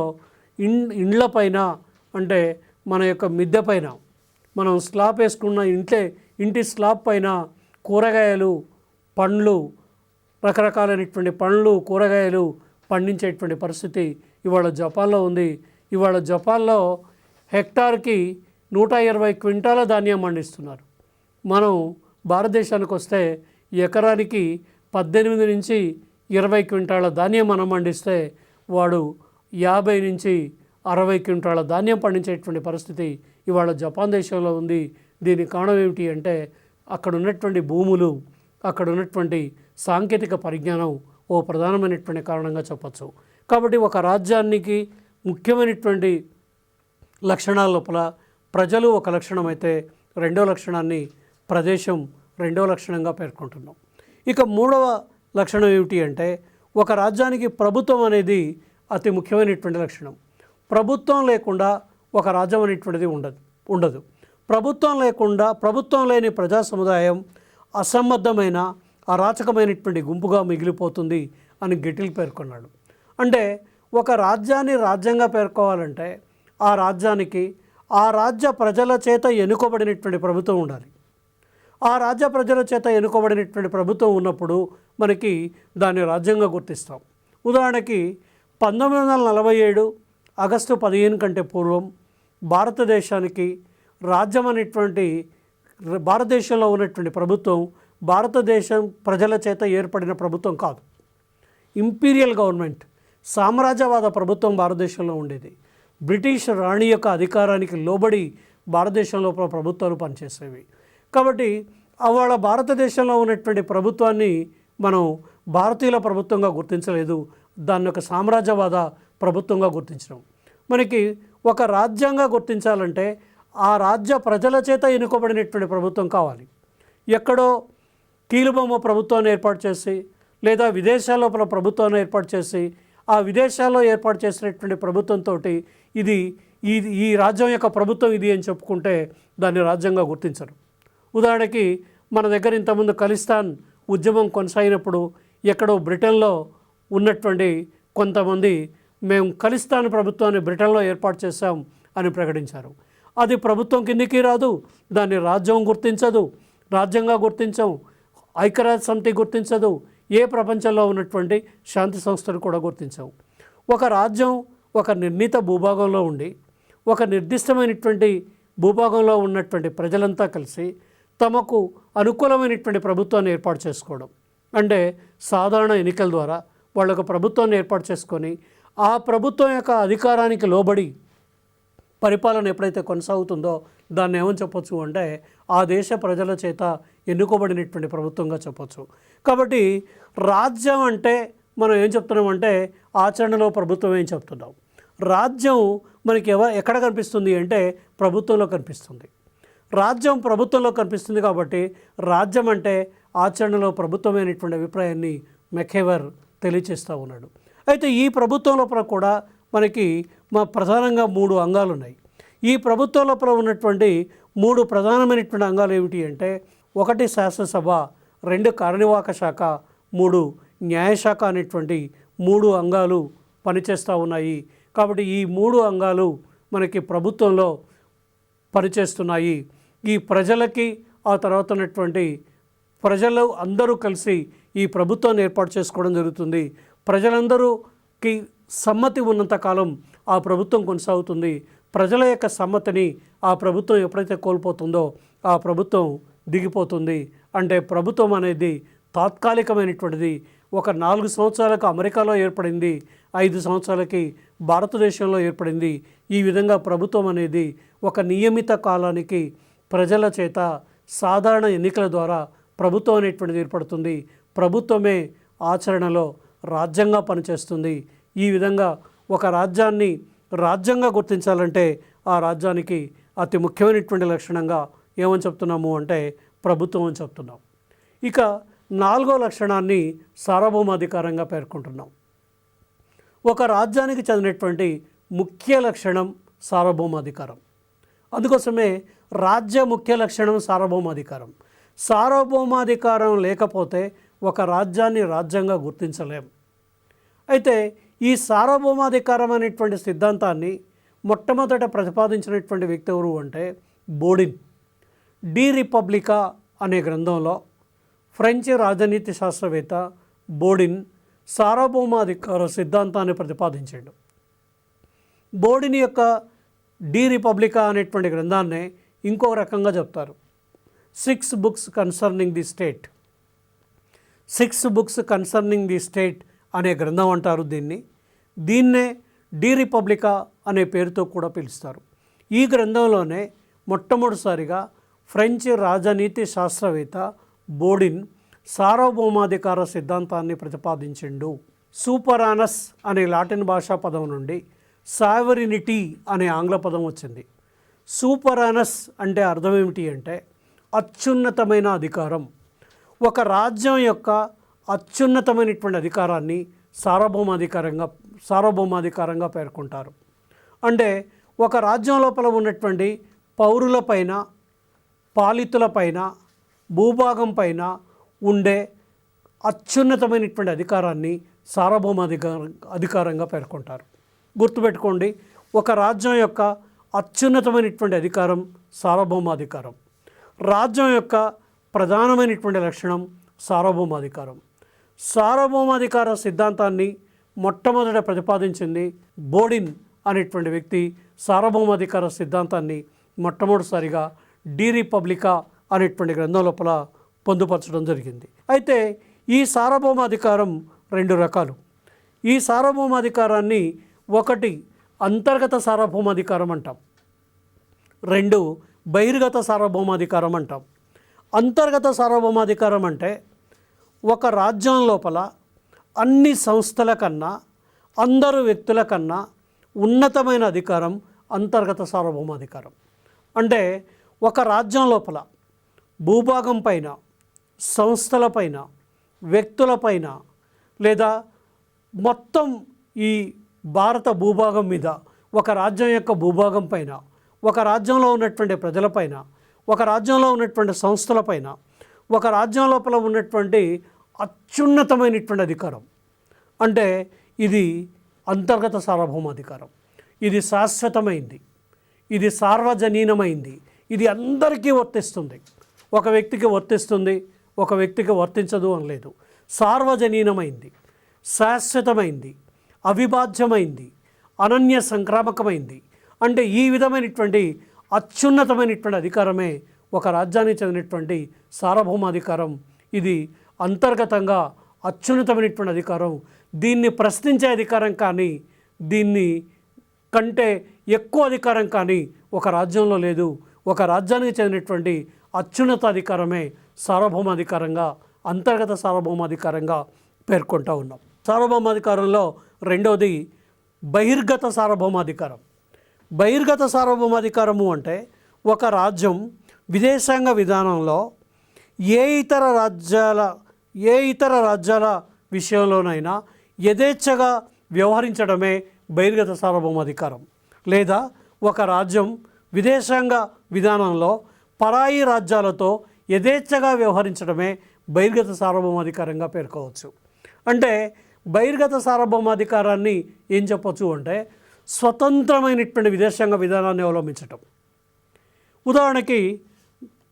ఇండ్ల పైన అంటే మన యొక్క మిద్దె పైన మనం స్లాబ్ వేసుకున్న ఇంటి స్లాబ్ పైన కూరగాయలు, పండ్లు, రకరకాలైనటువంటి పండ్లు, కూరగాయలు పండించేటువంటి పరిస్థితి ఇవాళ జపాన్లో ఉంది. ఇవాళ జపాన్లో హెక్టార్కి 120 క్వింటాల ధాన్యం పండిస్తున్నారు. మనం భారతదేశానికి వస్తే ఎకరానికి 18 నుంచి 20 క్వింటాల ధాన్యం మనం పండిస్తే వాడు 50 నుంచి 60 క్వింటాల ధాన్యం పండించేటువంటి పరిస్థితి ఇవాళ జపాన్ దేశంలో ఉంది. దీనికి కారణం ఏమిటి అంటే అక్కడ ఉన్నటువంటి భూములు, అక్కడ ఉన్నటువంటి సాంకేతిక పరిజ్ఞానం ఓ ప్రధానమైనటువంటి కారణంగా చెప్పచ్చు. కాబట్టి ఒక రాజ్యానికి ముఖ్యమైనటువంటి లక్షణాల లోపల ప్రజలు ఒక లక్షణం అయితే రెండో లక్షణాన్ని ప్రదేశం రెండో లక్షణంగా పేర్కొంటున్నాం. ఇక మూడవ లక్షణం ఏమిటి అంటే ఒక రాజ్యానికి ప్రభుత్వం అనేది అతి ముఖ్యమైనటువంటి లక్షణం. ప్రభుత్వం లేకుండా ఒక రాజ్యం అనేటువంటిది ఉండదు. ప్రభుత్వం లేని ప్రజా సముదాయం అసంబద్ధమైన అరాచకమైనటువంటి గుంపుగా మిగిలిపోతుంది అని గెటిల్ పేర్కొన్నాడు. అంటే ఒక రాజ్యాన్ని రాజ్యంగా పేర్కోవాలంటే ఆ రాజ్యానికి ఆ రాజ్య ప్రజల చేత ఎన్నుకోబడినటువంటి ప్రభుత్వం ఉండాలి. ఆ రాజ్య ప్రజల చేత ఎన్నుకోబడినటువంటి ప్రభుత్వం ఉన్నప్పుడు మనకి దాన్ని రాజ్యంగా గుర్తిస్తాం. ఉదాహరణకి 1947 ఆగస్టు 15 కంటే పూర్వం భారతదేశానికి రాజ్యం అనేటువంటి భారతదేశంలో ఉన్నటువంటి ప్రభుత్వం భారతదేశం ప్రజల చేత ఏర్పడిన ప్రభుత్వం కాదు. ఇంపీరియల్ గవర్నమెంట్, సామ్రాజ్యవాద ప్రభుత్వం భారతదేశంలో ఉండేది. బ్రిటిష్ రాణి యొక్క అధికారానికి లోబడి భారతదేశంలో ప్రభుత్వాలు పనిచేసేవి. కాబట్టి అవాళ భారతదేశంలో ఉన్నటువంటి ప్రభుత్వాన్ని మనం భారతీయుల ప్రభుత్వంగా గుర్తించలేదు, దాన్ని ఒక సామ్రాజ్యవాద ప్రభుత్వంగా గుర్తించడం. మనకి ఒక రాజ్యంగా గుర్తించాలంటే ఆ రాజ్య ప్రజల చేత ఎన్నుకోబడినటువంటి ప్రభుత్వం కావాలి. ఎక్కడో కీలుబొమ్మ ప్రభుత్వాన్ని ఏర్పాటు చేసి లేదా విదేశాల్లో ప్రభుత్వాన్ని ఏర్పాటు చేసి ఆ విదేశాల్లో ఏర్పాటు చేసినటువంటి ప్రభుత్వంతో ఈ రాజ్యం యొక్క ప్రభుత్వం ఇది అని చెప్పుకుంటే దాన్ని రాజ్యంగా గుర్తించరు. ఉదాహరణకి మన దగ్గర ఇంతకుముందు ఖలిస్తాన్ ఉద్యమం కొనసాగినప్పుడు ఎక్కడో బ్రిటన్లో ఉన్నటువంటి కొంతమంది మేము ఖలిస్తాన్ ప్రభుత్వాన్ని బ్రిటన్లో ఏర్పాటు చేశాం అని ప్రకటించారు. అది ప్రభుత్వం కిందికి రాదు, దాన్ని రాజ్యం గుర్తించదు, రాజ్యంగా గుర్తించం, ఐక్యరాజ్య సమితి గుర్తించదు, ఏ ప్రపంచంలో ఉన్నటువంటి శాంతి సంస్థలు కూడా గుర్తించవు. ఒక రాజ్యం ఒక నిర్ణీత భూభాగంలో ఉండి ఒక నిర్దిష్టమైనటువంటి భూభాగంలో ఉన్నటువంటి ప్రజలంతా కలిసి తమకు అనుకూలమైనటువంటి ప్రభుత్వాన్ని ఏర్పాటు చేసుకోవడం, అంటే సాధారణ ఎన్నికల ద్వారా వాళ్ళొక ప్రభుత్వాన్ని ఏర్పాటు చేసుకొని ఆ ప్రభుత్వం యొక్క అధికారానికి లోబడి పరిపాలన ఎప్పుడైతే కొనసాగుతుందో దాన్ని ఏమని చెప్పొచ్చు అంటే ఆ దేశ ప్రజల చేత ఎన్నుకోబడినటువంటి ప్రభుత్వంగా చెప్పొచ్చు. కాబట్టి రాజ్యం అంటే మనం ఏం చెప్తున్నామంటే ఆచరణలో ప్రభుత్వం ఏం చెప్తున్నాం. రాజ్యం మనకి ఎక్కడ కనిపిస్తుంది అంటే ప్రభుత్వంలో కనిపిస్తుంది. రాజ్యం ప్రభుత్వంలో కనిపిస్తుంది కాబట్టి రాజ్యం అంటే ఆచరణలో ప్రభుత్వమైనటువంటి అభిప్రాయాన్ని మెకేవర్ తెలియచేస్తూ ఉన్నాడు. అయితే ఈ ప్రభుత్వం లోపల కూడా మనకి ప్రధానంగా 3 అంగాలు ఉన్నాయి. ఈ ప్రభుత్వం లోపల ఉన్నటువంటి 3 ప్రధానమైనటువంటి అంగాలు ఏమిటి అంటే 1 శాసనసభ, 2 కార్యనిర్వాహక శాఖ, 3 న్యాయశాఖ అనేటువంటి 3 అంగాలు పనిచేస్తూ ఉన్నాయి. కాబట్టి ఈ 3 అంగాలు మనకి ప్రభుత్వంలో పనిచేస్తున్నాయి. ఈ ప్రజలకి ఆ తర్వాత ఉన్నటువంటి ప్రజలు అందరూ కలిసి ఈ ప్రభుత్వాన్ని ఏర్పాటు చేసుకోవడం జరుగుతుంది. ప్రజలందరూకి సమ్మతి ఉన్నంతకాలం ఆ ప్రభుత్వం కొనసాగుతుంది. ప్రజల యొక్క సమ్మతిని ఆ ప్రభుత్వం ఎప్పుడైతే కోల్పోతుందో ఆ ప్రభుత్వం దిగిపోతుంది. అంటే ప్రభుత్వం అనేది తాత్కాలికమైనటువంటిది. ఒక 4 సంవత్సరాలకు అమెరికాలో ఏర్పడింది, 5 సంవత్సరాలకి భారతదేశంలో ఏర్పడింది. ఈ విధంగా ప్రభుత్వం అనేది ఒక నియమిత కాలానికి ప్రజల చేత సాధారణ ఎన్నికల ద్వారా ప్రభుత్వం అనేటువంటిది ఏర్పడుతుంది. ప్రభుత్వమే ఆచరణలో రాజ్యంగా పనిచేస్తుంది. ఈ విధంగా ఒక రాజ్యాన్ని రాజ్యంగా గుర్తించాలంటే ఆ రాజ్యానికి అతి ముఖ్యమైనటువంటి లక్షణంగా ఏమని చెప్తున్నాము అంటే ప్రభుత్వం అని చెప్తున్నాం. ఇక 4వ లక్షణాన్ని సార్వభౌమాధికారంగా పేర్కొంటున్నాం. ఒక రాజ్యానికి చెందినటువంటి ముఖ్య లక్షణం సార్వభౌమాధికారం. అందుకోసమే రాజ్య ముఖ్య లక్షణం సార్వభౌమాధికారం. సార్వభౌమాధికారం లేకపోతే ఒక రాజ్యాన్ని రాజ్యంగా గుర్తించలేం. అయితే ఈ సార్వభౌమాధికారం అనేటువంటి సిద్ధాంతాన్ని మొట్టమొదట ప్రతిపాదించినటువంటి వ్యక్తి ఎవరు అంటే బోడిన్. డి రిపబ్లికా అనే గ్రంథంలో ఫ్రెంచ్ రాజనీతి శాస్త్రవేత్త బోడిన్ సార్వభౌమాధికార సిద్ధాంతాన్ని ప్రతిపాదించాడు. బోడిన్ యొక్క డి రిపబ్లికా అనేటువంటి గ్రంథాన్ని ఇంకో రకంగా చెప్తారు, 6 books concerning the state. 6 books concerning the state అనే గ్రంథం అంటారు దీన్నే డి రిపబ్లికా అనే పేరుతో కూడా పిలుస్తారు. ఈ గ్రంథంలోనే మొట్టమొదటిసారిగా ఫ్రెంచ్ రాజనీతి శాస్త్రవేత్త బోడిన్ సార్వభౌమాధికార సిద్ధాంతాన్ని ప్రతిపాదించిండు. సూపరానస్ అనే లాటిన్ భాషా పదం నుండి సావరినిటీ అనే ఆంగ్ల పదం వచ్చింది. సూపరానస్ అంటే అర్థం ఏమిటి అంటే అత్యున్నతమైన అధికారం. ఒక రాజ్యం యొక్క అత్యున్నతమైనటువంటి అధికారాన్ని సార్వభౌమాధికారంగా పేర్కొంటారు. అంటే ఒక రాజ్యం లోపల ఉన్నటువంటి పౌరులపైన, పాలితులపైన, భూభాగం పైన ఉండే అత్యున్నతమైనటువంటి అధికారాన్ని అధికారంగా పేర్కొంటారు. గుర్తుపెట్టుకోండి, ఒక రాజ్యం యొక్క అత్యున్నతమైనటువంటి అధికారం సార్వభౌమాధికారం. రాజ్యం యొక్క ప్రధానమైనటువంటి లక్షణం సార్వభౌమాధికారం. సార్వభౌమాధికార సిద్ధాంతాన్ని మొట్టమొదట ప్రతిపాదించింది బోడిన్ అనేటువంటి వ్యక్తి. సార్వభౌమాధికార సిద్ధాంతాన్ని మొట్టమొదటిసారిగా డి రిపబ్లికా అనేటువంటి గ్రంథం లోపల పొందుపరచడం జరిగింది. అయితే ఈ సార్వభౌమాధికారం 2 రకాలు. ఈ సార్వభౌమాధికారాన్ని 1 అంతర్గత సార్వభౌమాధికారం అంటాం, 2 బహిర్గత సార్వభౌమాధికారం అంటాం. అంతర్గత సార్వభౌమాధికారం అంటే ఒక రాజ్యం లోపల అన్ని సంస్థల కన్నా, అందరు వ్యక్తుల కన్నా ఉన్నతమైన అధికారం అంతర్గత సార్వభౌమాధికారం. అంటే ఒక రాజ్యం లోపల భూభాగం పైన, సంస్థలపైన, వ్యక్తులపైన లేదా మొత్తం ఈ భారత భూభాగం మీద, ఒక రాజ్యం యొక్క భూభాగం పైన, ఒక రాజ్యంలో ఉన్నటువంటి ప్రజలపైన, ఒక రాజ్యంలో ఉన్నటువంటి సంస్థలపైన, ఒక రాజ్యం లోపల ఉన్నటువంటి అత్యున్నతమైనటువంటి అధికారం. అంటే ఇది అంతర్గత సార్వభౌమాధికారం. ఇది శాశ్వతమైంది, ఇది సార్వజనీనమైంది, ఇది అందరికీ వర్తిస్తుంది. ఒక వ్యక్తికి వర్తిస్తుంది, ఒక వ్యక్తికి వర్తించదు అని లేదు. సార్వజనీనమైంది, శాశ్వతమైంది, అవిభాజ్యమైంది, అనన్య సంక్రామకమైంది, అంటే ఈ విధమైనటువంటి అత్యున్నతమైనటువంటి అధికారమే ఒక రాజ్యానికి చెందినటువంటి సార్వభౌమాధికారం. ఇది అంతర్గతంగా అత్యున్నతమైనటువంటి అధికారం. దీన్ని ప్రశ్నించే అధికారం కానీ దీన్ని కంటే ఎక్కువ అధికారం కానీ ఒక రాజ్యంలో లేదు. ఒక రాజ్యానికి చెందినటువంటి అత్యున్నత అధికారమే సార్వభౌమాధికారంగా, అంతర్గత సార్వభౌమాధికారంగా పేర్కొంటూ ఉన్నాం. సార్వభౌమాధికారంలో రెండవది బహిర్గత సార్వభౌమాధికారం. బహిర్గత సార్వభౌమాధికారము అంటే ఒక రాజ్యం విదేశాంగ విధానంలో ఏ ఇతర రాజ్యాల విషయంలోనైనా యథేచ్ఛగా వ్యవహరించడమే బహిర్గత సార్వభౌమాధికారం. లేదా ఒక రాజ్యం విదేశాంగ విధానంలో పరాయి రాజ్యాలతో యథేచ్ఛగా వ్యవహరించడమే బహిర్గత సార్వభౌమాధికారంగా పేర్కోవచ్చు. అంటే బహిర్గత సార్వభౌమాధికారాన్ని ఏం చెప్పొచ్చు అంటే స్వతంత్రమైనటువంటి విదేశాంగ విధానాన్ని అవలంబించటం. ఉదాహరణకి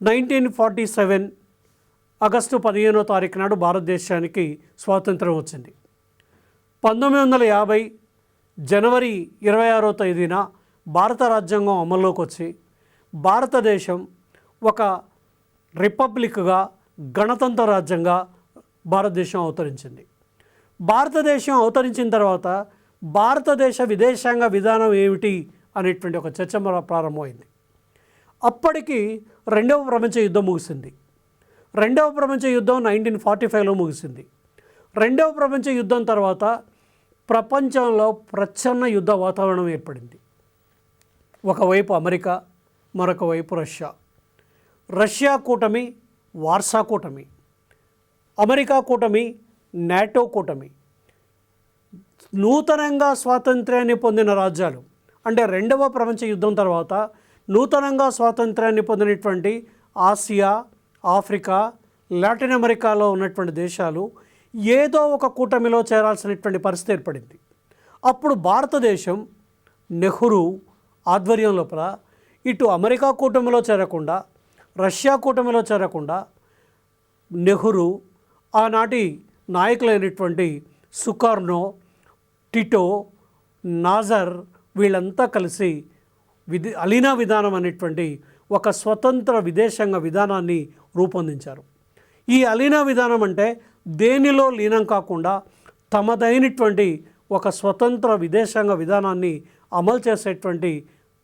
1947 ఆగస్టు 15వ తారీఖు నాడు భారతదేశానికి స్వాతంత్రం వచ్చింది. 1950 జనవరి 26వ తేదీన భారత రాజ్యాంగం అమల్లోకి వచ్చి భారతదేశం ఒక రిపబ్లిక్గా, గణతంత్ర రాజ్యంగా భారతదేశం అవతరించింది. భారతదేశం అవతరించిన తర్వాత భారతదేశ విదేశాంగ విధానం ఏమిటి అనేటువంటి ఒక చర్చ ప్రారంభమైంది. అప్పటికి రెండవ ప్రపంచ యుద్ధం ముగిసింది. రెండవ ప్రపంచ యుద్ధం 1945లో ముగిసింది. రెండవ ప్రపంచ యుద్ధం తర్వాత ప్రపంచంలో ప్రచ్ఛన్న యుద్ధ వాతావరణం ఏర్పడింది. ఒకవైపు అమెరికా, మరొక వైపు రష్యా. రష్యా కూటమి వార్సా కూటమి, అమెరికా కూటమి నాటో కూటమి. నూతనంగా స్వాతంత్ర్యాన్ని పొందిన రాజ్యాలు అంటే రెండవ ప్రపంచ యుద్ధం తర్వాత నూతనంగా స్వాతంత్ర్యాన్ని పొందినటువంటి ఆసియా, ఆఫ్రికా, లాటిన్ అమెరికాలో ఉన్నటువంటి దేశాలు ఏదో ఒక కూటమిలో చేరాల్సినటువంటి పరిస్థితి ఏర్పడింది. అప్పుడు భారతదేశం నెహ్రూ ఆధ్వర్యం లోపల ఇటు అమెరికా కూటమిలో చేరకుండా, రష్యా కూటమిలో చేరకుండా నెహ్రూ ఆనాటి నాయకులైనటువంటి సుకార్నో, టిటో, నాజర్ వీళ్ళంతా కలిసి అలీనా విధానం అనేటువంటి ఒక స్వతంత్ర విదేశాంగ విధానాన్ని రూపొందించారు. ఈ అలీనా విధానం అంటే దేనిలో లీనం కాకుండా తమదైనటువంటి ఒక స్వతంత్ర విదేశాంగ విధానాన్ని అమలు చేసేటువంటి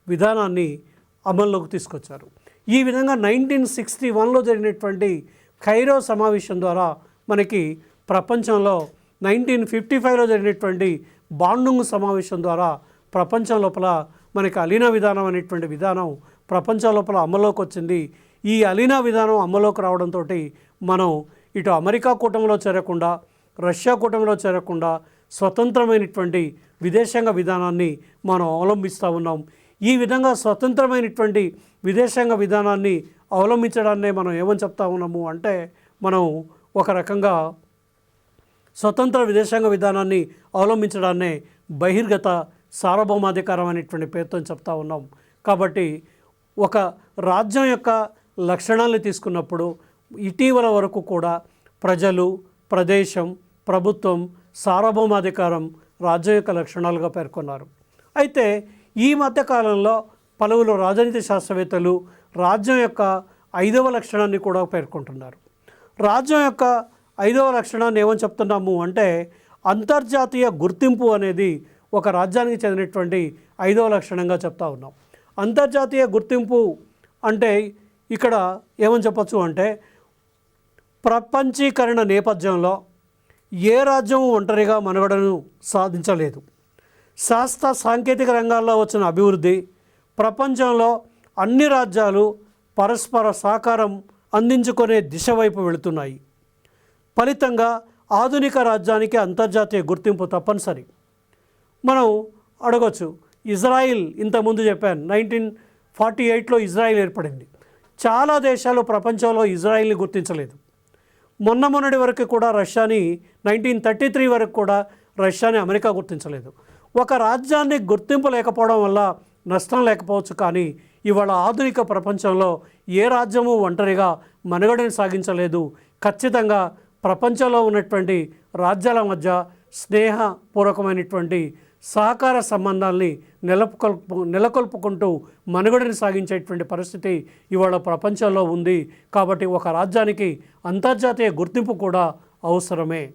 విధానాన్ని అమల్లోకి తీసుకొచ్చారు. ఈ విధంగా 1961లో జరిగినటువంటి ఖైరో సమావేశం ద్వారా మనకి ప్రపంచంలో 1955లో జరిగినటువంటి బాండుంగ్ సమావేశం ద్వారా ప్రపంచం లోపల మనకి అలీనా విధానం అనేటువంటి విధానం ప్రపంచం లోపల అమల్లోకి వచ్చింది. ఈ అలీనా విధానం అమల్లోకి రావడంతో మనం ఇటు అమెరికా కూటమిలో చేరకుండా, రష్యా కూటమిలో చేరకుండా స్వతంత్రమైనటువంటి విదేశాంగ విధానాన్ని మనం అవలంబిస్తూ ఉన్నాం. ఈ విధంగా స్వతంత్రమైనటువంటి విదేశాంగ విధానాన్ని అవలంబించడాన్నే మనం ఏమని చెప్తా ఉన్నాము అంటే మనం ఒక రకంగా స్వతంత్ర విదేశాంగ విధానాన్ని అవలంబించడాన్నే బహిర్గత సార్వభౌమాధికారం అనేటువంటి పేరుతో చెప్తా ఉన్నాం. కాబట్టి ఒక రాజ్యం యొక్క లక్షణాలను తీసుకున్నప్పుడు ఇటీవల వరకు కూడా ప్రజలు, ప్రదేశం, ప్రభుత్వం, సార్వభౌమాధికారం రాజ్యం యొక్క లక్షణాలుగా పేర్కొన్నారు. అయితే ఈ మధ్యకాలంలో పలువురు రాజనీతి శాస్త్రవేత్తలు రాజ్యం యొక్క 5వ లక్షణాన్ని కూడా పేర్కొంటున్నారు. రాజ్యం యొక్క 5వ లక్షణాన్ని ఏమని చెప్తున్నాము అంటే అంతర్జాతీయ గుర్తింపు అనేది ఒక రాజ్యానికి చెందినటువంటి 5వ లక్షణంగా చెప్తా ఉన్నాం. అంతర్జాతీయ గుర్తింపు అంటే ఇక్కడ ఏమని చెప్పచ్చు అంటే ప్రపంచీకరణ నేపథ్యంలో ఏ రాజ్యం ఒంటరిగా మనుగడను సాధించలేదు. శాస్త్ర సాంకేతిక రంగాల్లో వచ్చిన అభివృద్ధి ప్రపంచంలో అన్ని రాజ్యాలు పరస్పర సహకారం అందించుకునే దిశ వైపు వెళుతున్నాయి. ఫలితంగా ఆధునిక రాజ్యానికి అంతర్జాతీయ గుర్తింపు తప్పనిసరి. మనం అడగచ్చు, ఇజ్రాయిల్ ఇంతకుముందు చెప్పాను 1948లో ఇజ్రాయిల్ ఏర్పడింది. చాలా దేశాలు ప్రపంచంలో ఇజ్రాయిల్ని గుర్తించలేదు. మొన్నటి వరకు కూడా రష్యాని 1933 వరకు కూడా రష్యాని అమెరికా గుర్తించలేదు. ఒక రాజ్యాన్ని గుర్తింపు లేకపోవడం వల్ల నష్టం లేకపోవచ్చు, కానీ ఇవాళ ఆధునిక ప్రపంచంలో ఏ రాజ్యము ఒంటరిగా మనుగడని సాగించలేదు. ఖచ్చితంగా ప్రపంచంలో ఉన్నటువంటి రాజ్యాల మధ్య స్నేహపూర్వకమైనటువంటి సహకార సంబంధాల్ని నెలకొల్పుకుంటూ మనుగడని సాగించేటువంటి పరిస్థితి ఇవాళ ప్రపంచంలో ఉంది. కాబట్టి ఒక రాజ్యానికి అంతర్జాతీయ గుర్తింపు కూడా అవసరమే.